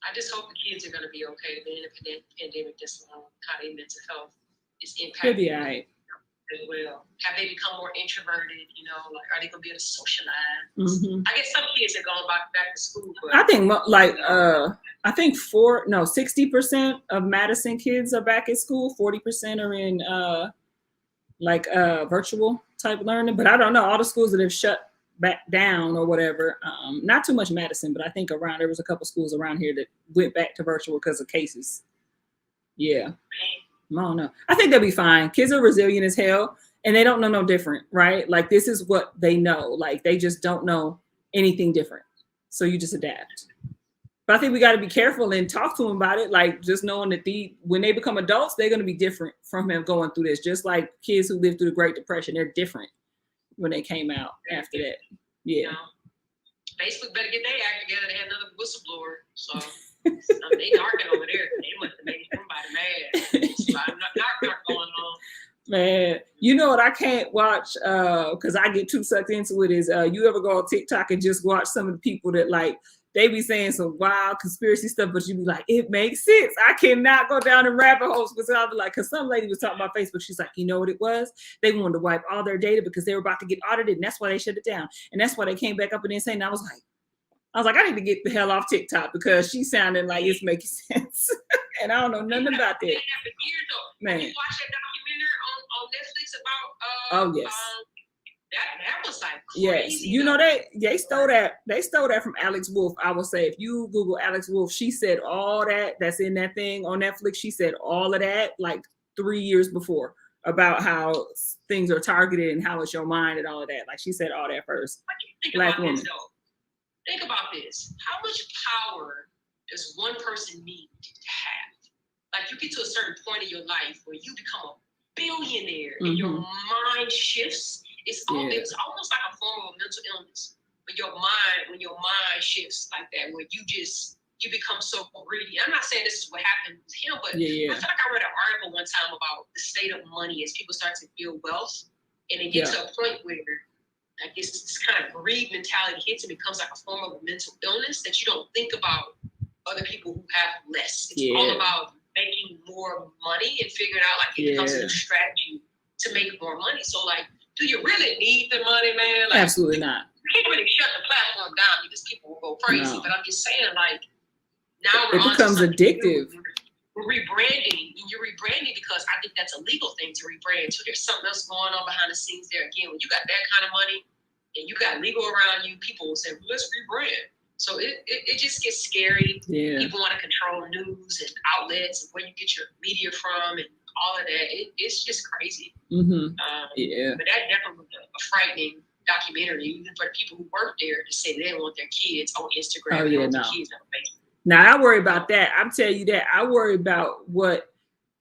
I just hope the kids are going to be okay. Being in the pandemic this long, how their mental health is impacted. They'll be all right. As well. Have they become more introverted? Like, are they going to be able to socialize? I guess some kids are going back to school. But I think 60% of Madison kids are back at school. 40% are in virtual type learning, but I don't know all the schools that have shut back down or whatever. Not too much Madison, but I think there was a couple schools around here that went back to virtual because of cases. Yeah, I don't know. I think they'll be fine. Kids are resilient as hell, and they don't know no different, right? Like this is what they know. Like they just don't know anything different. So you just adapt. But I think we got to be careful and talk to them about it. Like just knowing that when they become adults, they're going to be different from him going through this. Just like kids who lived through the Great Depression, they're different when they came out after that. Yeah. Facebook better get their act together. They had another whistleblower. So they narking over there. They must have made somebody mad. So I'm not going on. Man, you know what I can't watch because I get too sucked into it is you ever go on TikTok and just watch some of the people that like, they be saying some wild conspiracy stuff, but you be like, it makes sense. I cannot go down in rabbit holes because I'll be like, because some lady was talking about Facebook. She's like, you know what it was? They wanted to wipe all their data because they were about to get audited, and that's why they shut it down. And that's why they came back up and then saying, I was like, I was like, I need to get the hell off TikTok because she sounded like it's making sense. And I don't know nothing about that. Man. You watch that documentary on Netflix about oh yes. That was like crazy. Yes, you know they stole that from Alex Wolf. I will say, if you Google Alex Wolf, she said all that's in that thing on Netflix. She said all of that like 3 years before about how things are targeted and how it's your mind and all of that. Like she said all that first. What do you think Black about woman. this though? Think about this. How much power does one person need to have? Like you get to a certain point in your life where you become a billionaire and your mind shifts. It's almost like a form of mental illness. When your mind shifts like that, where you become so greedy. I'm not saying this is what happened with him, but I feel like I read an article one time about the state of money as people start to build wealth, and it gets to a point where I guess this kind of greed mentality hits and becomes like a form of a mental illness that you don't think about other people who have less. It's all about making more money and figuring out like it becomes a new strategy to make more money. So like, do you really need the money, man? Like, absolutely not. You can't really shut the platform down because people will go crazy. No. But I'm just saying, like, now it becomes addictive. We're rebranding, and you're rebranding because I think that's a legal thing to rebrand. So there's something else going on behind the scenes there. Again, when you got that kind of money and you got legal around you, people will say, well, let's rebrand. So it just gets scary. Yeah. People want to control news and outlets and where you get your media from and all of that. It's just crazy. Mm-hmm. But that definitely was a frightening documentary, even for the people who work there to say they want their kids on Instagram. Oh, yeah, no. Their kids on Facebook. Now I worry about that. I'm telling you that I worry about what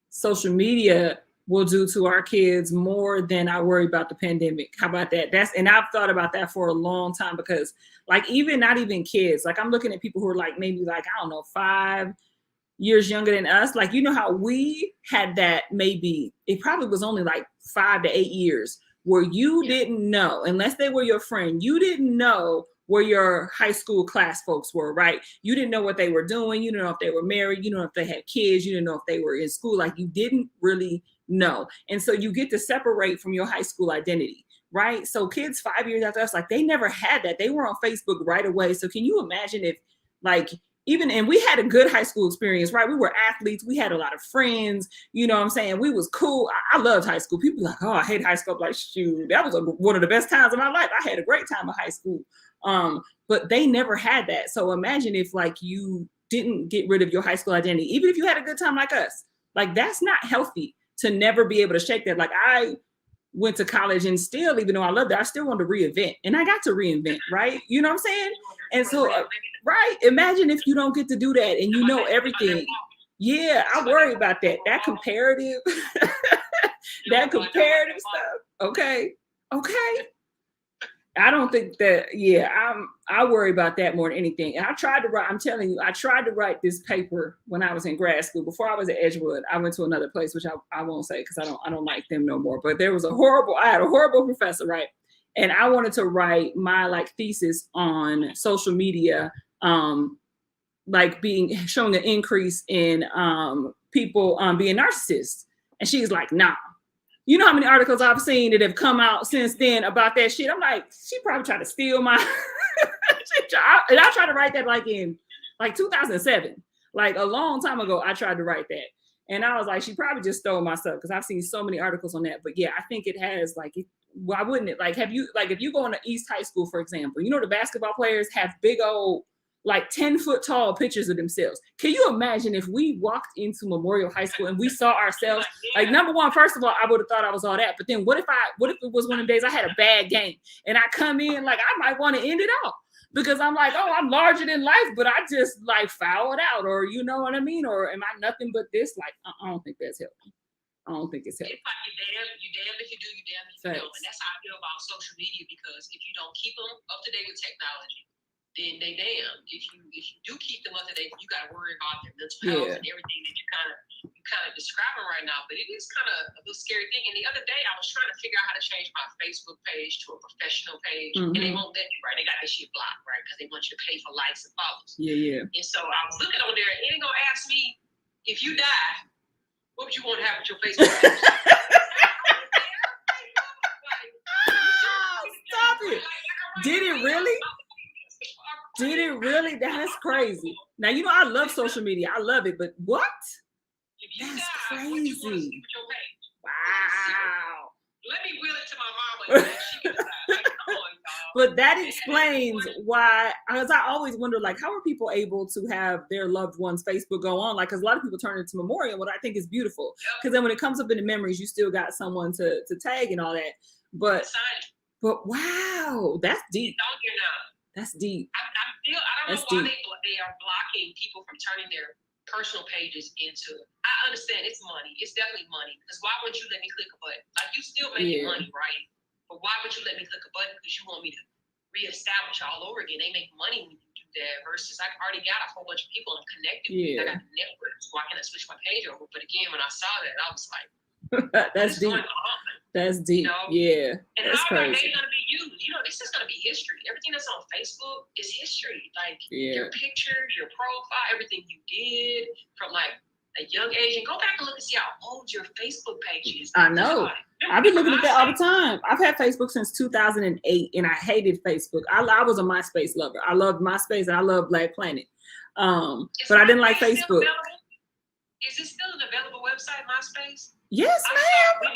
social media will do to our kids more than I worry about the pandemic. How about that? And I've thought about that for a long time because like not even kids, like I'm looking at people who are like maybe like, I don't know, 5 years younger than us. Like, you know how we had that, maybe it probably was only like 5 to 8 years where you didn't know, unless they were your friend, you didn't know where your high school class folks were, right? You didn't know what they were doing. You didn't know if they were married. You didn't know if they had kids. You didn't know if they were in school. Like you didn't really know. And so you get to separate from your high school identity, right? So kids 5 years after us, like they never had that. They were on Facebook right away. So can you imagine if like, and we had a good high school experience, right? We were athletes. We had a lot of friends. You know what I'm saying? We was cool. I loved high school. People like, oh, I hate high school. I'm like, shoot, that was one of the best times of my life. I had a great time in high school. But they never had that. So imagine if like you didn't get rid of your high school identity, even if you had a good time like us, like that's not healthy to never be able to shake that. Like I went to college and still, even though I loved it, I still wanted to reinvent and I got to reinvent, right? You know what I'm saying? And so, right. Imagine if you don't get to do that and you know everything. Yeah. I worry about that. That comparative, that comparative stuff. Okay. I don't think that, I worry about that more than anything. And I tried to write, I'm telling you, I tried to write this paper when I was in grad school. Before I was at Edgewood, I went to another place, which I won't say because I don't like them no more. But I had a horrible professor, right? And I wanted to write my like thesis on social media, like showing an increase in people being narcissists. And she's like, nah. You know how many articles I've seen that have come out since then about that shit? I'm like, she probably tried to steal my, and I tried to write that like in like 2007, like a long time ago, I tried to write that. And I was like, she probably just stole my stuff because I've seen so many articles on that. But yeah, I think it has like, why wouldn't it? Like, if you go into East High School, for example, you know, the basketball players have big old, like 10-foot tall pictures of themselves. Can you imagine if we walked into Memorial High School and we saw ourselves? Like, number one, first of all, I would have thought I was all that. But then what if it was one of the days I had a bad game and I come in, like I might want to end it all because I'm like, oh, I'm larger than life, but I just like fouled out, or you know what I mean? Or am I nothing but this? Like, I don't think that's healthy. I don't think it's healthy. It's like you damn if you do, you damn if you don't. And that's how I feel about social media, because if you don't keep them up to date with technology, then they damn. If you do keep them up to date, you got to worry about their mental health and everything that you kind of describing right now. But it is kind of a little scary thing. And the other day, I was trying to figure out how to change my Facebook page to a professional page, and they won't let you, right? They got that shit blocked, right? Because they want you to pay for likes and follows. Yeah. And so I was looking on there, and it ain't gonna ask me, if you die, what would you want to have with your Facebook page? Stop it. Did it really? Did it really? That's crazy. Now, you know, I love social media. I love it, but what? That's crazy. Wow. Let me wheel it to my mama and she can decide. Like, come on, y'all. But that explains why, because I always wonder, like, how are people able to have their loved ones' Facebook go on? Like, because a lot of people turn it to memorial, what I think is beautiful. Because then when it comes up in the memories, you still got someone to tag and all that. But wow, that's deep. That's deep. I don't know why they are blocking people from turning their personal pages into. I understand it's money. It's definitely money. Because why would you let me click a button? Like, you still making money, right? But why would you let me click a button? Because you want me to reestablish all over again. They make money when you do that. Versus I already got a whole bunch of people I'm connected with. I got a network, so I can switch my page over. But again, when I saw that, I was like, that's deep. That's deep. You know? Yeah. And that's how are crazy. they going to be used? You know, this is going to be history. Everything that's on Facebook is history. Like your picture, your profile, everything you did from like a young age. And go back and look and see how old your Facebook page is. I know. I've been looking at that all the time. I've had Facebook since 2008 and I hated Facebook. I was a MySpace lover. I loved MySpace and I loved Black Planet. But I didn't like Facebook. Is it still an available website, MySpace? Yes, ma'am.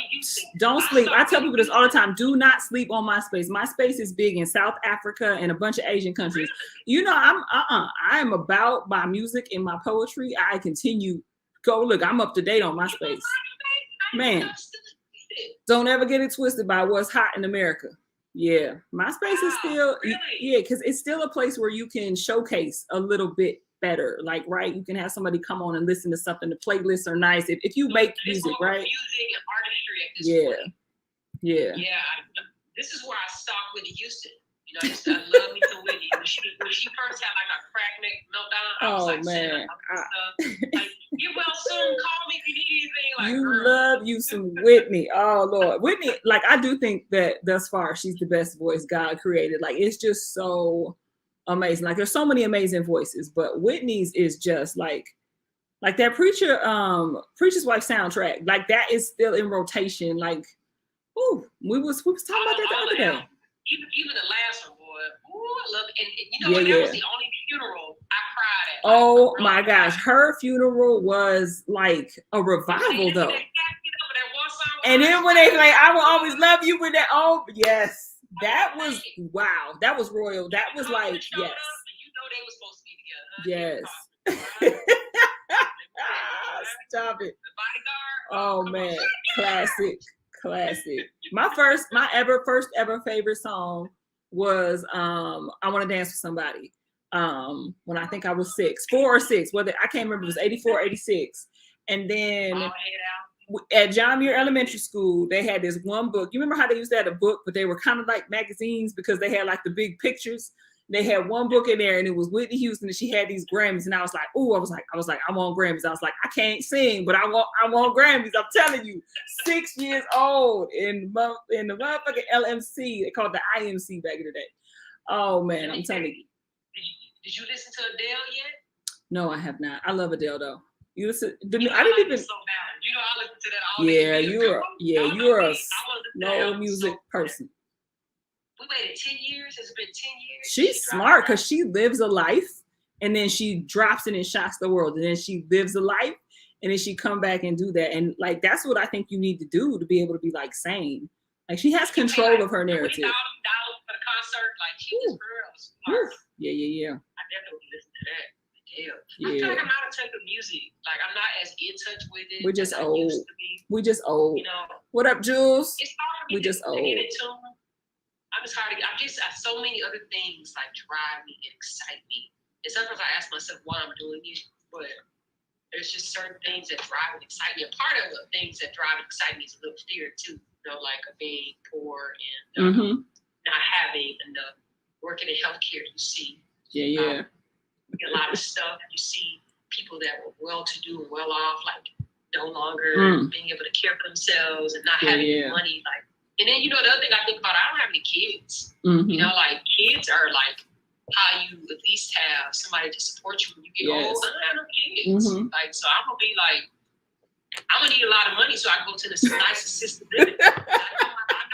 Don't sleep. I tell people this all the time. Do not sleep on MySpace. MySpace is big in South Africa and a bunch of Asian countries. You know, I am about my music and my poetry. I continue. Go look. I'm up to date on MySpace. Man, don't ever get it twisted by what's hot in America. Yeah, MySpace is still, because it's still a place where you can showcase a little bit better. Like, right, you can have somebody come on and listen to something. The playlists are nice if you make music, right? Music and artistry at this point. Yeah. This is where I stalked Whitney Houston. You know, I love me some Whitney. When she first had like a crack meltdown, I was like, man, like, get well soon. Call me if you need anything. Like, you love you some Whitney. Oh Lord, Whitney. Like, I do think that thus far she's the best voice God created. Like, it's just so amazing. Like, there's so many amazing voices, but Whitney's is just like that Preacher's Wife soundtrack. Like, that is still in rotation. Like, we was talking about that the other day. Even the last one, boy. Ooh, I love it. And you know what? That was the only funeral I cried at. Oh my gosh, her funeral was like a revival, though. And then when they like, I will always love you with that. Oh yes, that was wow. That was royal. That was like yes. You know they were supposed to be together. Yes. Stop it. The Bodyguard. Oh man, classic. My first ever favorite song was I Want to Dance with Somebody. When I think I was 4 or 6, whether I can't remember, it was 84, 86. And then at John Muir Elementary School, they had this one book. You remember how they used to have a book, but they were kind of like magazines because they had like the big pictures. They had one book in there and it was Whitney Houston and she had these Grammys. And I was like, I was like, I want Grammys. I was like, I can't sing, but I want Grammys. I'm telling you, 6 years old in the motherfucking LMC. They called it the IMC back in the day. Oh man, I'm telling you. Did you listen to Adele yet? No, I have not. I love Adele though. I didn't even. You know, I listen to that all day. You're a slow music person. We waited 10 years. It's been 10 years. She's smart because she lives a life and then she drops it and shocks the world. And then she lives a life and then she come back and do that. And like, that's what I think you need to do to be able to be like sane. Like, she has control of her narrative. $20 for the concert. Like, she was smart. Yeah. I definitely listen to that. I feel like I'm out of touch with music. Like, I'm not as in touch with it. We're just old. We just old. You know. What up, Jules? It's hard for me to get in tune. I'm just hard to get. I so many other things like drive me and excite me. And sometimes I ask myself why I'm doing it, but there's just certain things that drive and excite me. And part of the things that drive and excite me is a little fear too. You know, like being poor and not having enough. Working in healthcare, you see. You get a lot of stuff. You see people that were well-to-do and well-off, like no longer being able to care for themselves and not having money, like. And then, you know, the other thing I think about, I don't have any kids. You know, like, kids are like how you at least have somebody to support you when you get old. I don't have no kids. Like, so I'm going to be like, I'm going to need a lot of money so I can go to this nice assisted living.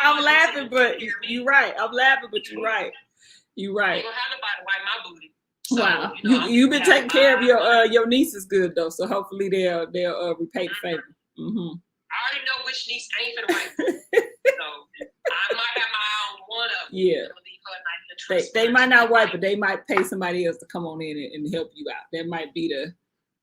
I'm laughing, but you're right. I'm laughing, but you're right. You're right. You don't have nobody to wipe my booty. So, wow. you know, You've been taking care of your nieces good though, so hopefully they'll repay the favor. Mm-hmm. I already know which niece ain't gonna write. So I might have my own one of them. Yeah. They might not wipe, but they might pay somebody else to come on in and help you out. That might be the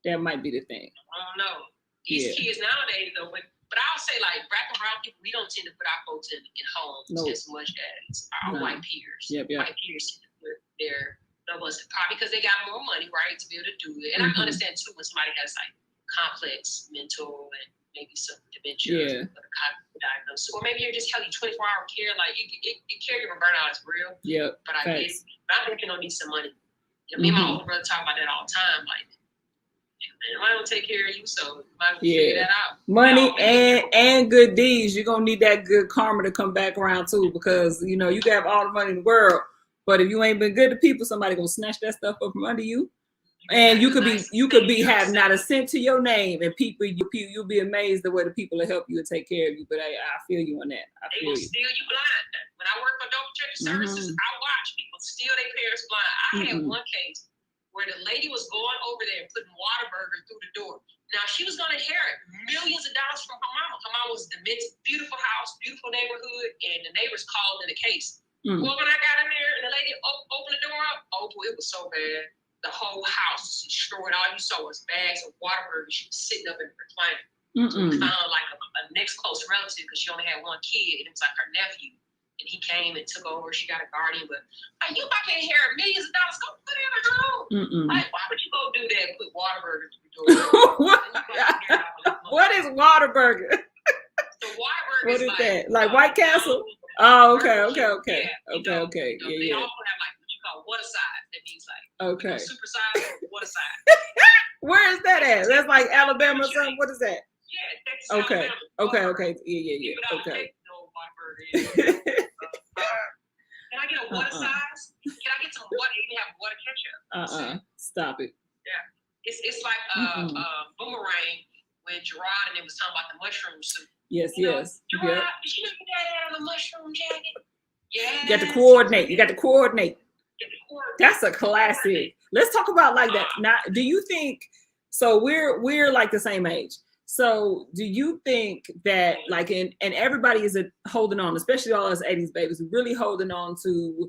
thing. I don't know. These kids nowadays though, but I'll say like black and brown people, we don't tend to put our folks in homes as much as our white peers. Yep. White peers tend to put their loved ones probably because they got more money, right, to be able to do it. And I understand too when somebody has like complex mental and maybe some dementia or a cognitive diagnosis, or maybe you're just healthy 24-hour care. Like caregiver burnout is real. Yeah. But I get it. But I think you don't need some money. You know, me and my older brother talk about that all the time. Like, man, I don't take care of you, so you might figure that out. Money and good deeds. You're gonna need that good karma to come back around too, because you know you can have all the money in the world, but if you ain't been good to people, somebody gonna snatch that stuff up from under you. And you could be have not a cent to your name, and you'll be amazed the way the people will help you and take care of you. But I feel you on that. They will steal you blind. When I work for Dope Church Services, I watch people steal their parents blind. I had one case where the lady was going over there and putting Whataburger through the door. Now she was going to inherit millions of dollars from her mama. Her mama was demented, beautiful house, beautiful neighborhood, and the neighbors called in the case. Well, when I got in there and the lady opened the door up, it was so bad. The whole house was destroyed. All you saw was bags of Whataburger. She was sitting up in the recliner. So we found like a next close relative because she only had one kid, and it was like her nephew. And he came and took over. She got a guardian, but like, you about to inherit millions of dollars. Go put it in the home. Like, why would you go do that and put Whataburger through the door? What is Whataburger? So Whataburger is that? Like White Castle? Oh, okay. Yeah. Okay. They also have like what you call what aside. That means like super size, what aside. Where is that at? That's like Alabama or something. What is that? Yeah, that's Alabama. Okay. Yeah. Okay. Can I get a water size? Can I get some water? You have water ketchup. Stop it. Yeah. It's like Boomerang when Gerard and they was talking about the mushroom soup. Yes. Gerard, did you know that on the mushroom jacket? Yeah. You got to coordinate. That's a classic. Let's talk about like that. Now, do you think so? We're like the same age. So do you think that like and everybody is holding on, especially all us 80s babies, really holding on to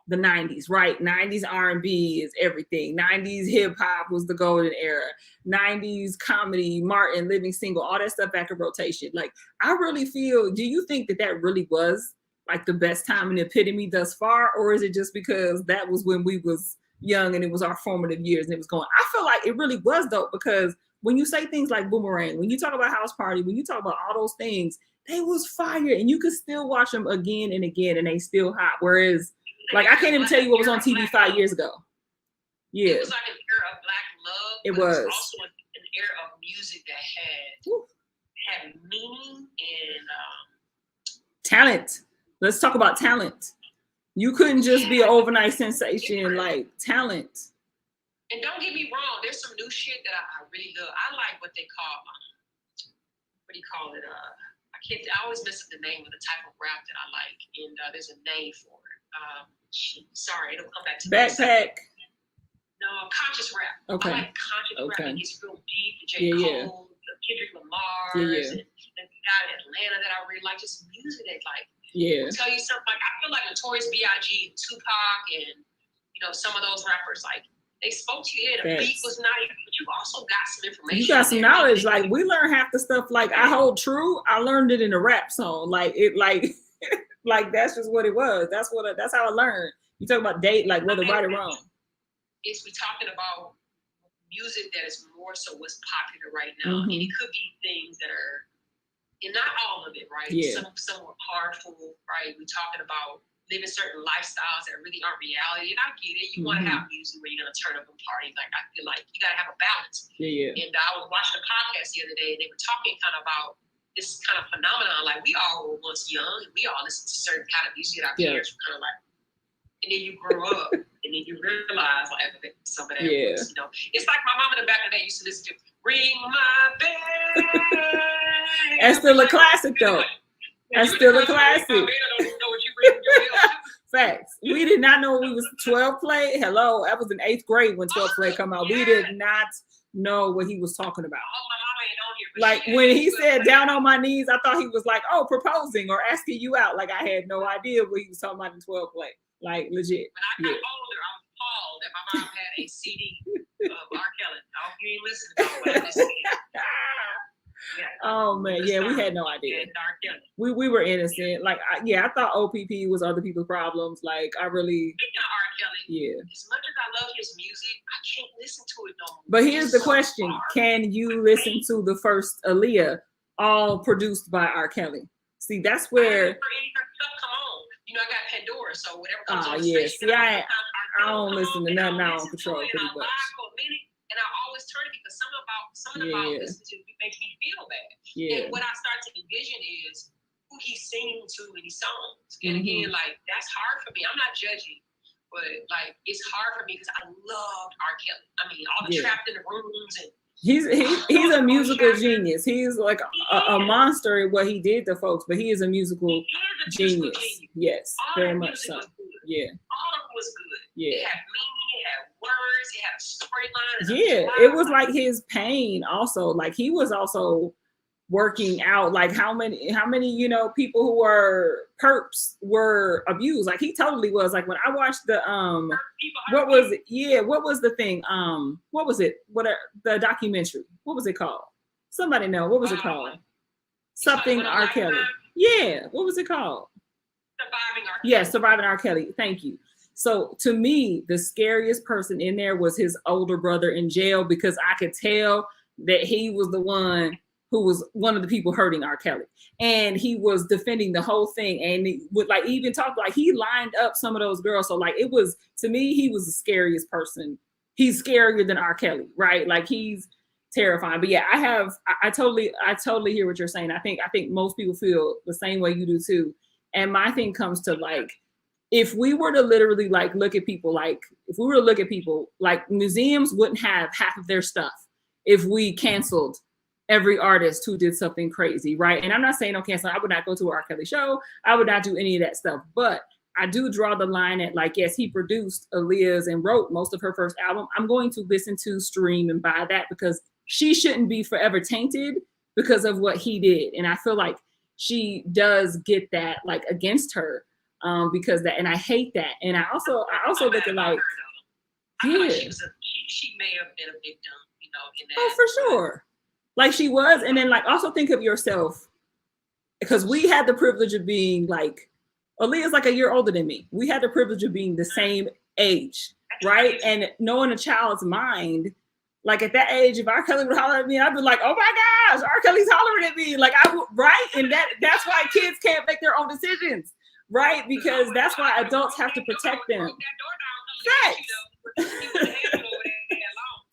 the 90s, right? 90s R&B is everything. 90s hip hop was the golden era. 90s comedy, Martin, Living Single, all that stuff back in rotation. Like I really feel, do you think that really was like the best time and epitome thus far? Or is it just because that was when we was young and it was our formative years and it was going? I feel like it really was dope because when you say things like Boomerang, when you talk about House Party, when you talk about all those things, they was fire and you could still watch them again and again and they still hot. Whereas like I can't even tell you what was on TV 5 years ago. Yeah. It was like an era of Black love. It was also an era of music that had meaning and talent. Let's talk about talent. You couldn't just be an overnight sensation, like talent. And don't get me wrong, there's some new shit that I really love. I like what they call, what do you call it? I always mess up the name of the type of rap that I like, and there's a name for it. Sorry, it'll come back to Backpack. No, conscious rap. Okay. I like conscious rap. It gets real deep. J. Cole, Kendrick Lamar, and the guy in Atlanta that I really like. Just music that like. Yeah. I'll tell you something. Like I feel like Notorious B.I.G., Tupac, and some of those rappers like. They spoke to you. The beat was nice, but you also got some information. You got some knowledge. Like we learn half the stuff. Like I hold true. I learned it in a rap song. Like it. Like that's just what it was. That's how I learned. You talk about date, like whether right or wrong. It's we talking about music that is more so what's popular right now, and it could be things that are, and not all of it, right? Yeah. Some are harmful, right? We're talking about living certain lifestyles that really aren't reality. And I get it. You want to have music where you're going to turn up and party. Like, I feel like you got to have a balance. Yeah. And I was watching a podcast the other day, and they were talking kind of about this kind of phenomenon. Like, we all were once young, and we all listened to certain kind of music that our parents were kind of like, and then you grow up, and then you realize, like, some of that was, It's like my mom in the back of the day used to listen to Ring My Bell. That's still a classic, though. That's still a classic. Facts. We did not know we was 12 play. Hello, that was in 8th grade when 12 play come out. We did not know what he was talking about. Like when he said down on my knees, I thought he was like, oh, proposing or asking you out. Like I had no idea what he was talking about in 12 play. Like legit. When I got older, I was appalled that my mom had a CD of R. Kelly. I hope you ain't listening to what I just said. Yeah. Oh man, yeah, we had no idea. We were innocent. Like, I thought OPP was other people's problems. Like, I really. Speaking of R. Kelly, yeah. As much as I love his music, I can't listen to it no more. But here's the question: can you listen to the first Aaliyah, all produced by R. Kelly? See, that's where. Come on, you know I got Pandora, so whatever comes on the yeah. station. See, I don't listen to nothing now on Control pretty much. And I always turn it because something about listening to it makes me feel bad. Yeah. And what I start to envision is who he's singing to in these songs. And again, like that's hard for me. I'm not judging, but like it's hard for me because I loved R. Kelly. I mean, all the trapped in the rooms and he's a musical genius. He's like a monster at what he did to folks, but he is a musical genius. Yes, very much so. Yeah. All of it was good. Yeah. It had meaning, it had words, it had a storyline. Yeah, it was like his pain also. Like he was also working out like how many people who were perps were abused. Like he totally was. Like when I watched the what was the thing? What was it? The documentary. What was it called? Somebody know. What was it called? Something R. Kelly. Yeah, what was it called? Surviving R. Kelly. Yeah, Surviving R. Kelly. Thank you. So to me, the scariest person in there was his older brother in jail because I could tell that he was the one who was one of the people hurting R. Kelly. And he was defending the whole thing. And he would like even talk like he lined up some of those girls. So like it was, to me, he was the scariest person. He's scarier than R. Kelly, right? Like he's terrifying. But yeah, I totally hear what you're saying. I think most people feel the same way you do too. And my thing comes to like, if we were to literally like look at people, like museums wouldn't have half of their stuff if we canceled every artist who did something crazy, right? And I'm not saying don't cancel. I would not go to an R. Kelly show. I would not do any of that stuff. But I do draw the line at like, yes, he produced Aaliyah's and wrote most of her first album. I'm going to listen to, stream, and buy that because she shouldn't be forever tainted because of what he did. And I feel like she does get that like against her. Because that, and I hate that, and I also look at like, she may have been a victim, in that. Oh, for sure, like she was, and then like also think of yourself, because we had the privilege of being like, Aaliyah's like a year older than me. We had the privilege of being the same age, right? And knowing a child's mind, like at that age, if R. Kelly would holler at me, I'd be like, oh my gosh, R. Kelly's hollering at me, like I would, right? And that's why kids can't make their own decisions. Right, because that's why adults have to protect them.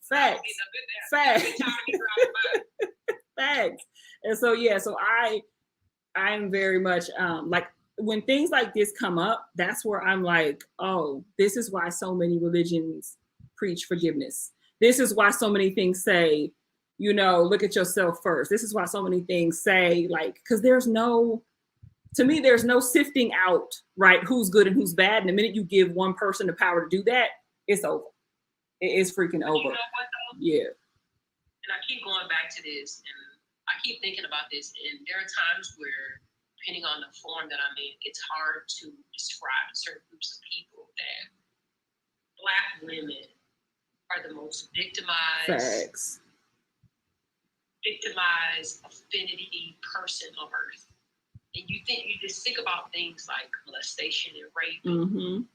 Facts. And so I'm very much like when things like this come up, that's where I'm like, oh, this is why so many religions preach forgiveness. This is why so many things say, look at yourself first. This is why so many things say like, because to me, there's no sifting out, right, who's good and who's bad. And the minute you give one person the power to do that, it's over. It is freaking over. You know what, though? Yeah. And I keep going back to this, and I keep thinking about this. And there are times where, depending on the form that I'm in, it's hard to describe certain groups of people that Black women are the most victimized affinity person on earth. And you just think about things like molestation and rape, and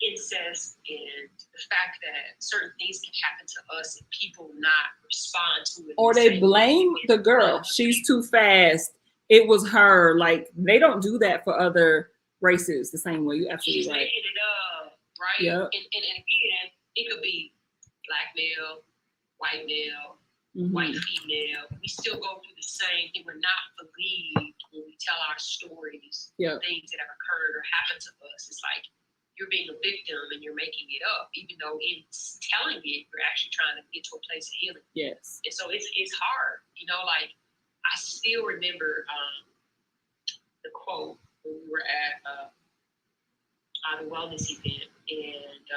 incest, and the fact that certain things can happen to us and people not respond to it. Or they blame the girl. She's too fast. It was her. Like they don't do that for other races the same way. You absolutely She's right. making it up, right? Yep. And again, it could be Black male, white male, white female. We still go through the same thing. We're not believed when we tell our stories, things that have occurred or happened to us. It's like you're being a victim and you're making it up, even though in telling it, you're actually trying to get to a place of healing. Yes. And so it's hard, like I still remember the quote when we were at the wellness event, and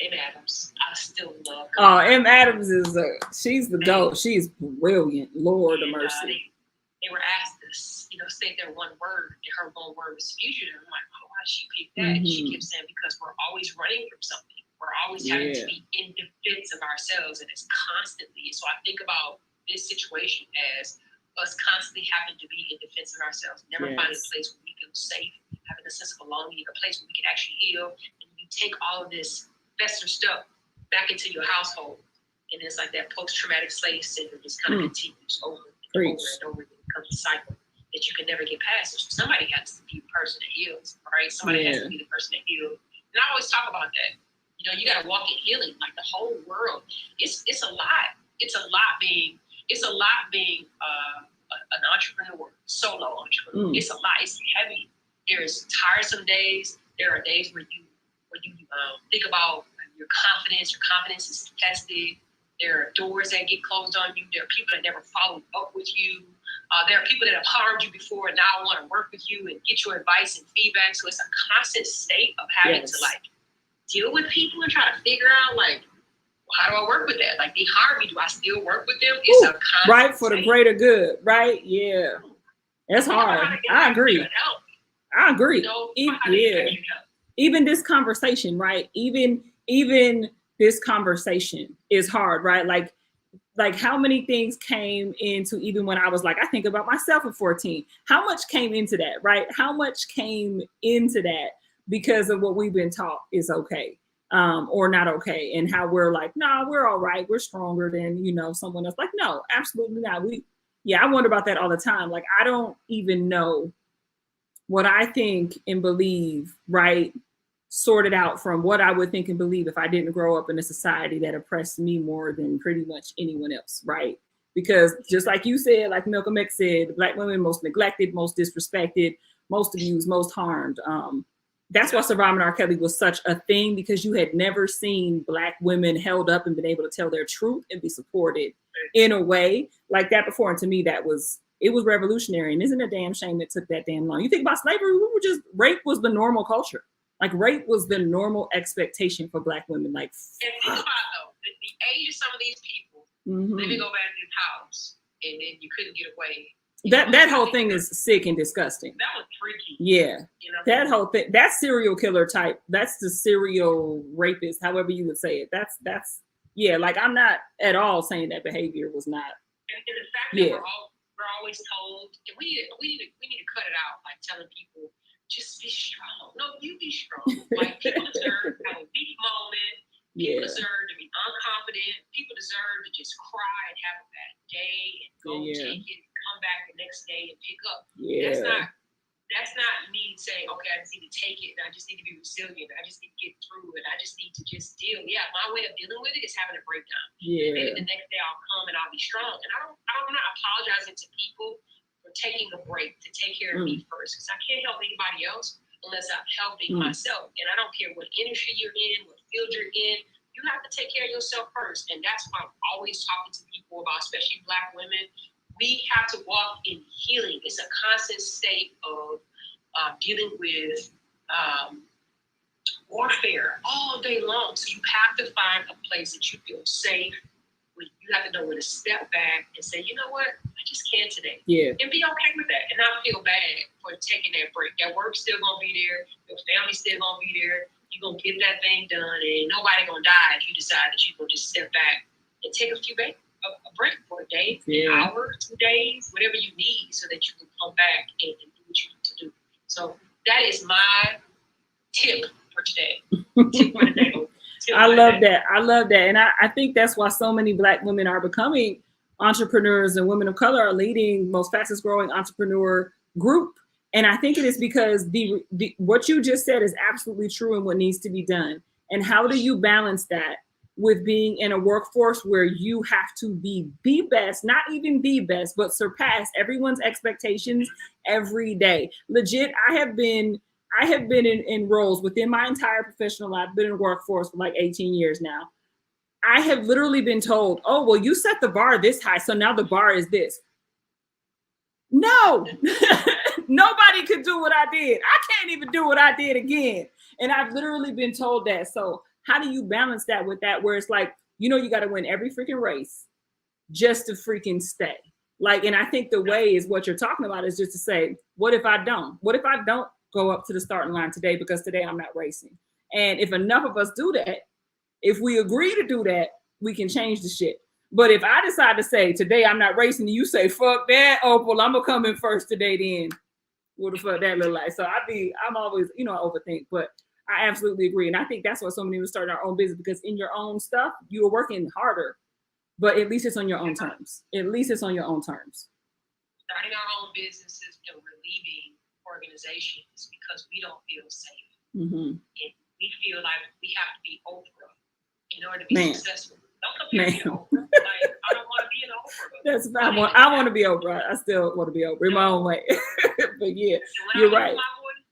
M. Adams. I still love her. Oh, M. Adams is she's the GOAT. She's brilliant. Lord of mercy. They were asked this, say their one word, and her one word was fugitive. I'm like, oh, why did she pick that? And she kept saying, because we're always running from something. We're always having to be in defense of ourselves, and it's constantly. So I think about this situation as us constantly having to be in defense of ourselves, never finding a place where we feel safe, having a sense of belonging, a place where we can actually heal. And you take all of this fester stuff back into your household, and it's like that post-traumatic slave syndrome just kind of continues over and over and over. It becomes a cycle that you can never get past. So somebody has to be the person that heals, right? Somebody has to be the person that heals. And I always talk about that. You got to walk in healing, like the whole world. It's a lot. It's a lot being an entrepreneur, solo entrepreneur. It's a lot. It's heavy. There's tiresome days. There are days where you think about your confidence. Your confidence is tested. There are doors that get closed on you. There are people that never followed up with you. There are people that have harmed you before and now want to work with you and get your advice and feedback. So it's a constant state of having to deal with people and try to figure out how do I work with that? Like, they harm me. Do I still work with them? It's a constant right for the greater good, right? Yeah. That's hard. I agree. Even this conversation, right? Even this conversation is hard, right? Like how many things came into, even when I was I think about myself at 14, how much came into that, right? How much came into that because of what we've been taught is okay, or not okay. And how we're nah, we're all right. We're stronger than, someone else. No, absolutely not. I wonder about that all the time. I don't even know what I think and believe, right? Sorted out from what I would think and believe if I didn't grow up in a society that oppressed me more than pretty much anyone else, right? Because just like you said, like Malcolm X said, Black women most neglected, most disrespected, most abused, most harmed. That's why surviving R. Kelly was such a thing, because you had never seen Black women held up and been able to tell their truth and be supported in a way like that before. And to me, it was revolutionary. And isn't it a damn shame it took that damn long? You think about slavery, rape was the normal culture. Rape was the normal expectation for Black women. And think about though, the age of some of these people, living over at this house, and then you couldn't get away. That whole thing is sick and disgusting. That was freaky. Yeah. That whole thing, that serial killer type, that's the serial rapist, however you would say it. That's I'm not at all saying that behavior was not. And the fact that we're always told, and we need to cut it out, telling people, just be strong. No, you be strong. People deserve to have a weak moment. People deserve to be unconfident. People deserve to just cry and have a bad day and go take it and come back the next day and pick up. That's not me saying, okay, I just need to take it and I just need to be resilient. I just need to get through it. I just need to just deal. Yeah, my way of dealing with it is having a breakdown. And maybe the next day I'll come and I'll be strong. And I'm not apologizing to people for taking a break to take care of me first, because I can't help anybody else unless I'm helping myself. And I don't care what industry you're in, what field you're in, you have to take care of yourself first. And that's why I'm always talking to people about, especially Black women. We have to walk in healing. It's a constant state of dealing with warfare all day long. So you have to find a place that you feel safe. You have to know when to step back and say, you know what, I just can't today. And be okay with that and not feel bad for taking that break. That work's still going to be there. Your family's still going to be there. You're going to get that thing done. And ain't nobody going to die if you decide that you're going to just step back and take a break for a day, an hour, 2 days, whatever you need, so that you can come back and do what you need to do. So that is my tip for today. Tip for the day. I love that. And I think that's why so many Black women are becoming entrepreneurs, and women of color are leading most fastest growing entrepreneur group. And I think it is because the what you just said is absolutely true and what needs to be done. And how do you balance that with being in a workforce where you have to be the best, not even the best, but surpass everyone's expectations every day? Legit, I have been in roles within my entire professional life. I've been in the workforce for 18 years now. I have literally been told, oh, well, you set the bar this high, so now the bar is this. No, nobody could do what I did. I can't even do what I did again. And I've literally been told that. So how do you balance that with that where it's like, you got to win every freaking race just to freaking stay? Like, and I think the way is what you're talking about is just to say, what if I don't? What if I don't go up to the starting line today because today I'm not racing? And if enough of us do that, if we agree to do that, we can change the shit. But if I decide to say today I'm not racing, and you say fuck that, Opal, I'm gonna come in first today. Then what the fuck that look like? So I'm always, I overthink, but I absolutely agree, and I think that's why so many of us start our own business because in your own stuff you are working harder, but at least it's on your own terms. At least it's on your own terms. Starting our own businesses and we're leaving organizations because we don't feel safe. And we feel like we have to be Oprah in order to be successful. Don't compare me to Oprah. Like, I don't want to be an Oprah. I want to be Oprah. I still want to be Oprah in my own way. But yeah, you're right. My voice,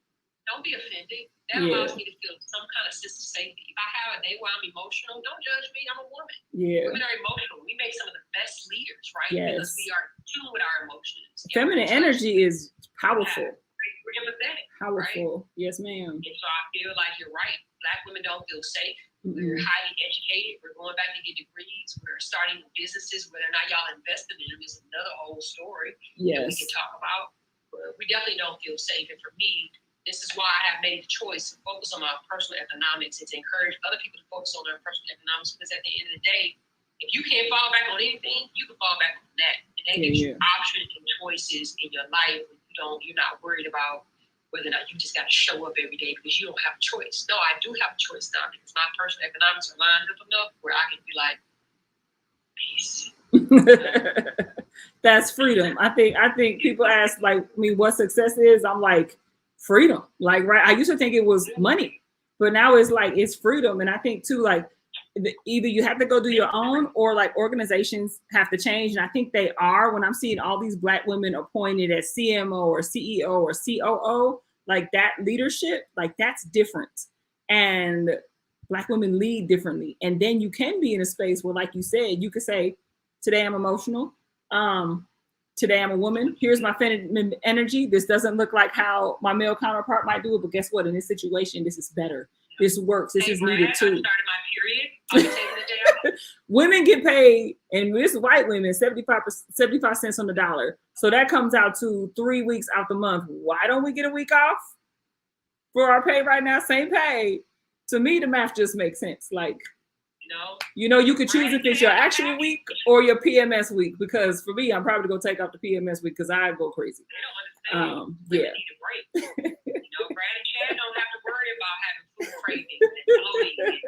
don't be offended. That allows me to feel some kind of sense of safety. If I have a day where I'm emotional, don't judge me. I'm a woman. Yeah. Women are emotional. We make some of the best leaders, right? Yes. Because we are tuned with our emotions. Feminine energy is powerful. We're empathetic. Powerful. Right? Yes, ma'am. And so I feel like you're right. Black women don't feel safe. We're highly educated. We're going back to get degrees. We're starting businesses. Whether or not y'all invested in them is another whole story that we can talk about. But we definitely don't feel safe. And for me, this is why I have made the choice to focus on my personal economics and to encourage other people to focus on their personal economics. Because at the end of the day, if you can't fall back on anything, you can fall back on that. And that gives you options and choices in your life. You're not worried about whether or not you just got to show up every day because you don't have a choice. No, I do have a choice now because my personal economics are lined up enough where I can be like, peace. That's freedom. I think people ask like me what success is. I'm like, freedom. Like, right. I used to think it was money, but now it's like, it's freedom. And I think too, like either you have to go do your own or like organizations have to change. And I think they are. When I'm seeing all these Black women appointed as CMO or CEO or COO, like that leadership, like that's different. And Black women lead differently. And then you can be in a space where, like you said, you could say, today I'm emotional. Today I'm a woman. Here's my feminine energy. This doesn't look like how my male counterpart might do it, but guess what? In this situation, this is better. This works. This is needed too. I started my period. I'll be taking the day off. Women get paid, and this is white women, 75 cents on the dollar. So that comes out to 3 weeks out the month. Why don't we get a week off for our pay right now? Same pay. To me, the math just makes sense. Like, you could choose if it's your actual week or your PMS week. Because for me, I'm probably gonna take off the PMS week because I go crazy. They don't understand. Need a break. Brad and Chad don't have to worry about having food cravings and bloating and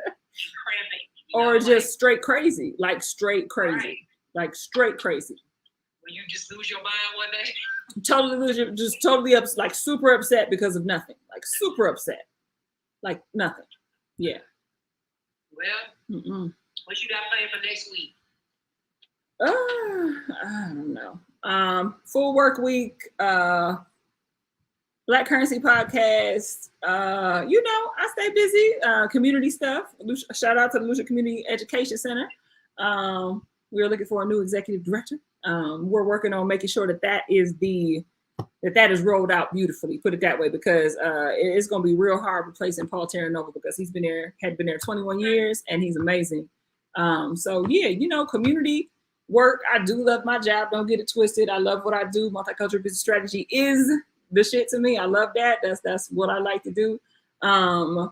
cramping. Or just straight crazy, like straight crazy, right. Like straight crazy. When you just lose your mind one day. Totally lose your, just totally upset, like super upset because of nothing, like super upset, like nothing. Yeah. Well, what you got planned for next week? I don't know. Full work week, Black Currency podcast. I stay busy. Community stuff. Shout out to the Lucia Community Education Center. We're looking for a new executive director. We're working on making sure that is rolled out beautifully, put it that way, because it's going to be real hard replacing Paul Terranova because had been there 21 years and he's amazing. So yeah, community work. I do love my job. Don't get it twisted. I love what I do. Multicultural business strategy is the shit to me. I love that. That's what I like to do. And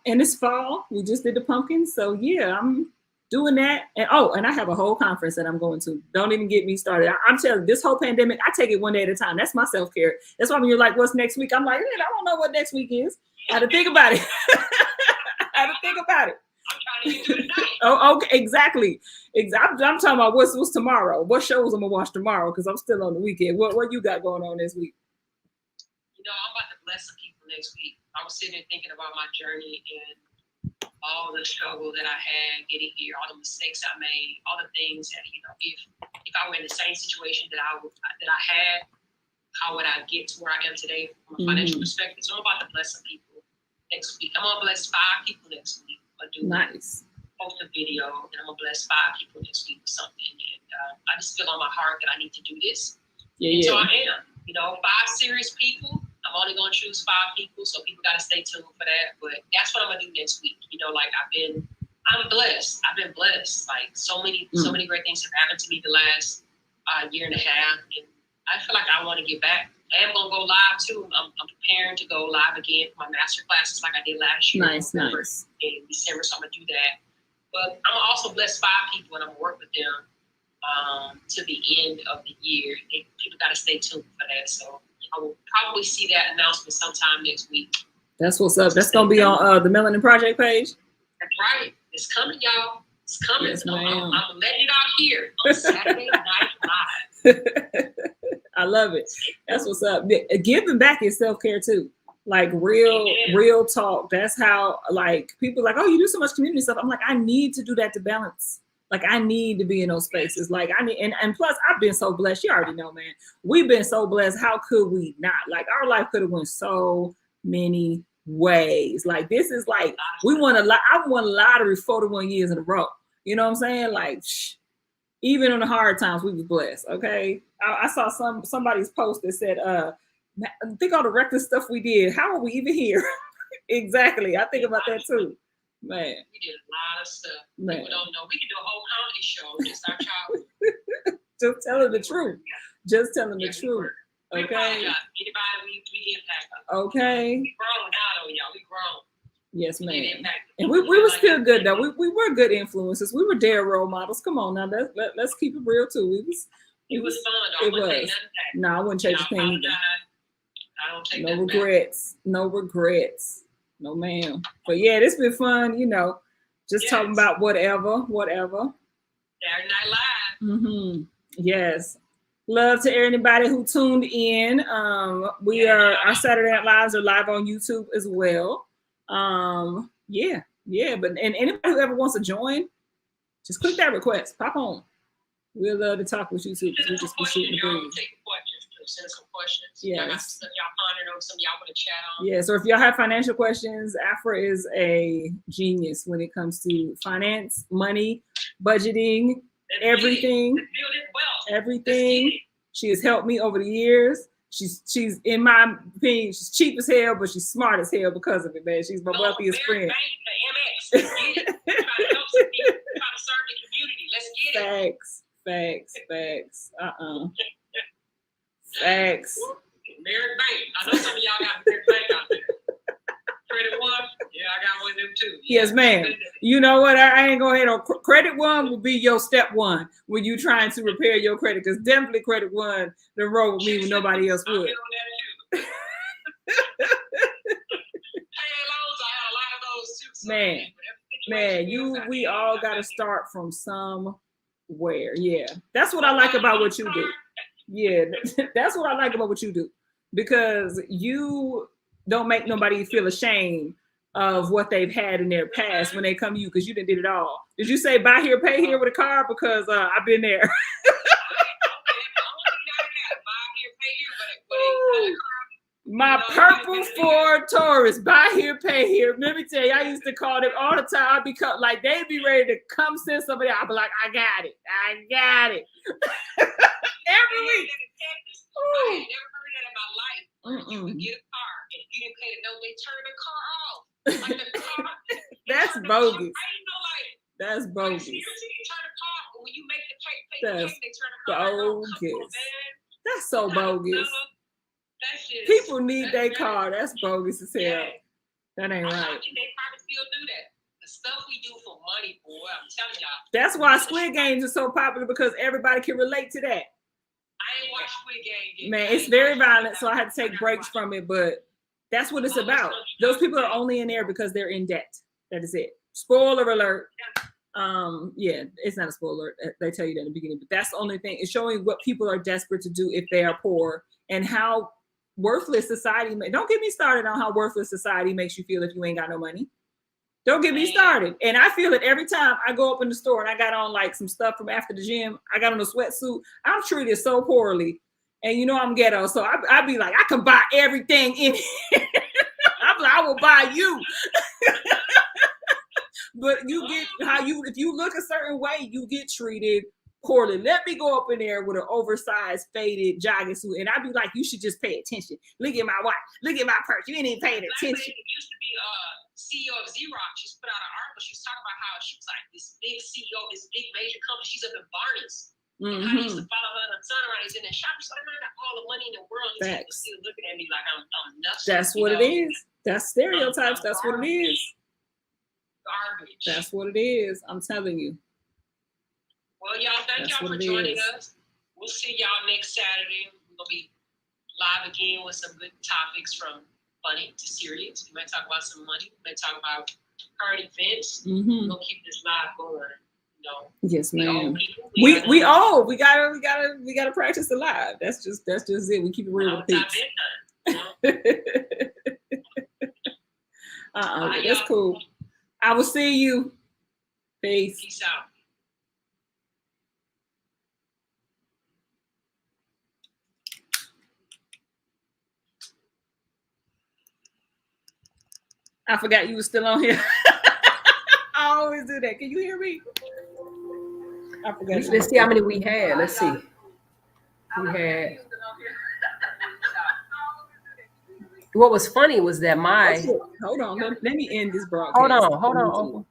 it's fall. We just did the pumpkins. So yeah, I'm doing that. And I have a whole conference that I'm going to. Don't even get me started. I'm telling you, this whole pandemic, I take it one day at a time. That's my self-care. That's why when you're like, what's next week? I'm like, I don't know what next week is. I had to think about it. I'm trying to get through the night. Oh, okay, exactly. I'm talking about what's tomorrow. What shows I'm gonna watch tomorrow? Because I'm still on the weekend. What you got going on this week? I'm about to bless some people next week. I was sitting there thinking about my journey and all the struggle that I had getting here, all the mistakes I made, all the things that, if I were in the same situation that I had, how would I get to where I am today from a financial perspective? So I'm about to bless some people next week. I'm gonna bless 5 people next week. Nice. Post a video, and I'm gonna bless 5 people next week with something. And I just feel on my heart that I need to do this. So I am. 5 serious people. I'm only gonna choose 5 people, so people gotta stay tuned for that. But that's what I'm gonna do next week. You know, like I'm blessed. I've been blessed. Like so many great things have happened to me the last year and a half, and I feel like I want to get back. I am gonna go live too. I'm preparing to go live again for my master classes like I did last year. Nice. In December, so I'm gonna do that. But I'm also blessed 5 people, and I'm gonna work with them to the end of the year. People got to stay tuned for that. So I will probably see that announcement sometime next week. That's what's up. That's going to be on the Melanin Project page. That's right. It's coming, y'all. It's coming. Yes, I'm letting it out here on Saturday Night Live. I love it. That's what's up. Giving back is self-care too. Like real talk. That's how, like, people are like, oh, you do so much community stuff. I'm like, I need to do that to balance. Like, I need to be in those spaces. Like, I need, and plus, I've been so blessed. You already know, man. We've been so blessed. How could we not? Like, our life could have went so many ways. Like, this is like, I won a lottery 41 years in a row. You know what I'm saying? Like, even on the hard times, we was blessed. Okay. I saw somebody's post that said, think all the reckless stuff we did. How are we even here? Exactly. I think about that too. Man. We did a lot of stuff. Man. People don't know. We could do a whole comedy show. Just our childhood. Just telling the truth. Just telling the truth. We Okay. Anybody we impact. Okay. We grown now, though, y'all. We grown. Yes, man. And we were still good though. We were good influences. We were dare role models. Come on now, let's keep it real too. It was fun. Though. It was. No, I wouldn't change a thing either. I don't take no regrets. Back. No regrets. No, ma'am. But yeah, this been fun. You know, just talking about whatever. Saturday Night Live. Yes. Love to anybody who tuned in. Our Saturday Night Lives are live on YouTube as well. But anybody who ever wants to join, just click that request. Pop on. We'll love to talk with you too. We just be shooting the breeze. Send us some questions. Yes. Y'all got some stuff y'all pondering on, some y'all want to chat on. Yes, or if y'all have financial questions, Afra is a genius when it comes to finance, money, budgeting, everything. Everything. She has helped me over the years. She's in my opinion, she's cheap as hell, but she's smart as hell because of it, man. She's my wealthiest friend. Let's get it. Trying to help some people, trying to serve the community. Let's get it. Facts. Facts. Merrick Bank. I know some of y'all got Merrick Bank out there. Credit One. Yeah, I got one of them too. Yeah. Yes, ma'am. You know what? I ain't going to hit on Credit One will be your step one when you trying to repair your credit, because definitely Credit One the road with me when nobody else would. Man, we all got to start from somewhere. Yeah, that's what I like about what you do. Yeah, that's what I like about what you do, because you don't make nobody feel ashamed of what they've had in their past when they come to you, because you done did it all. Did you say buy here, pay here with a car? Because I've been there. My purple Ford Taurus, buy here, pay here. Let me tell you, I used to call them all the time. I'd be like, they'd be ready to come send somebody. I'd be like, I got it. Every week. I had never heard that in my life. You would get a car and you didn't pay the note, they turn the car off. Like the car. That's bogus. I didn't know, like, that's bogus. You turn the car, but when you make the pay, that's they turn the car off. bogus. That's so bogus. That people need their car. That's bogus as hell. Yeah. That ain't right. I think they probably still do that. The stuff we do for money, boy, I'm telling y'all. That's why Squid Games is so popular, because everybody can relate to that. I ain't watched Squid Games yet. Man, it's very violent, so I had to take breaks from it, but that's what it's about. Those people are only in there because they're in debt. That is it. Spoiler alert. Yeah, it's not a spoiler. They tell you that in the beginning, but that's the only thing. It's showing what people are desperate to do if they are poor, and how worthless society. Don't get me started on how worthless society makes you feel if you ain't got no money. Don't get me started. And I feel it every time I go up in the store and I got on like some stuff from after the gym. I got on a sweatsuit. I'm treated so poorly. And you know I'm ghetto. So I be like, I can buy everything in here. I'm like, I will buy you. But you get if you look a certain way, you get treated poorly. Let me go up in there with an oversized faded jogging suit, and I'd be like, you should just pay attention. Look at my watch. Look at my purse. You ain't even paying attention. Used to be CEO of Xerox. She's put out an article. She was talking about how she was like this big CEO of this big major company. She's up in Barney's. And I used to follow her and son around. He's in the shop. She's like, man, I got all the money in the world. He's still looking at me like I'm nuts. That's what it is. That's stereotypes. That's what it is. Garbage. That's what it is. I'm telling you. Well, y'all, thank y'all for joining us. We'll see y'all next Saturday. We're going to be live again with some good topics from funny to serious. We might talk about some money. We might talk about current events. We're going to keep this live going. Yes, ma'am. We old. We gotta practice the live. That's just it. We keep it real with the peeps. That's cool. I will see you. Peace out. I forgot you were still on here. I always do that. Can you hear me? I forgot. Let's see how many we had. Let's see. We had. What was funny was that hold on. Let me end this broadcast. Hold on.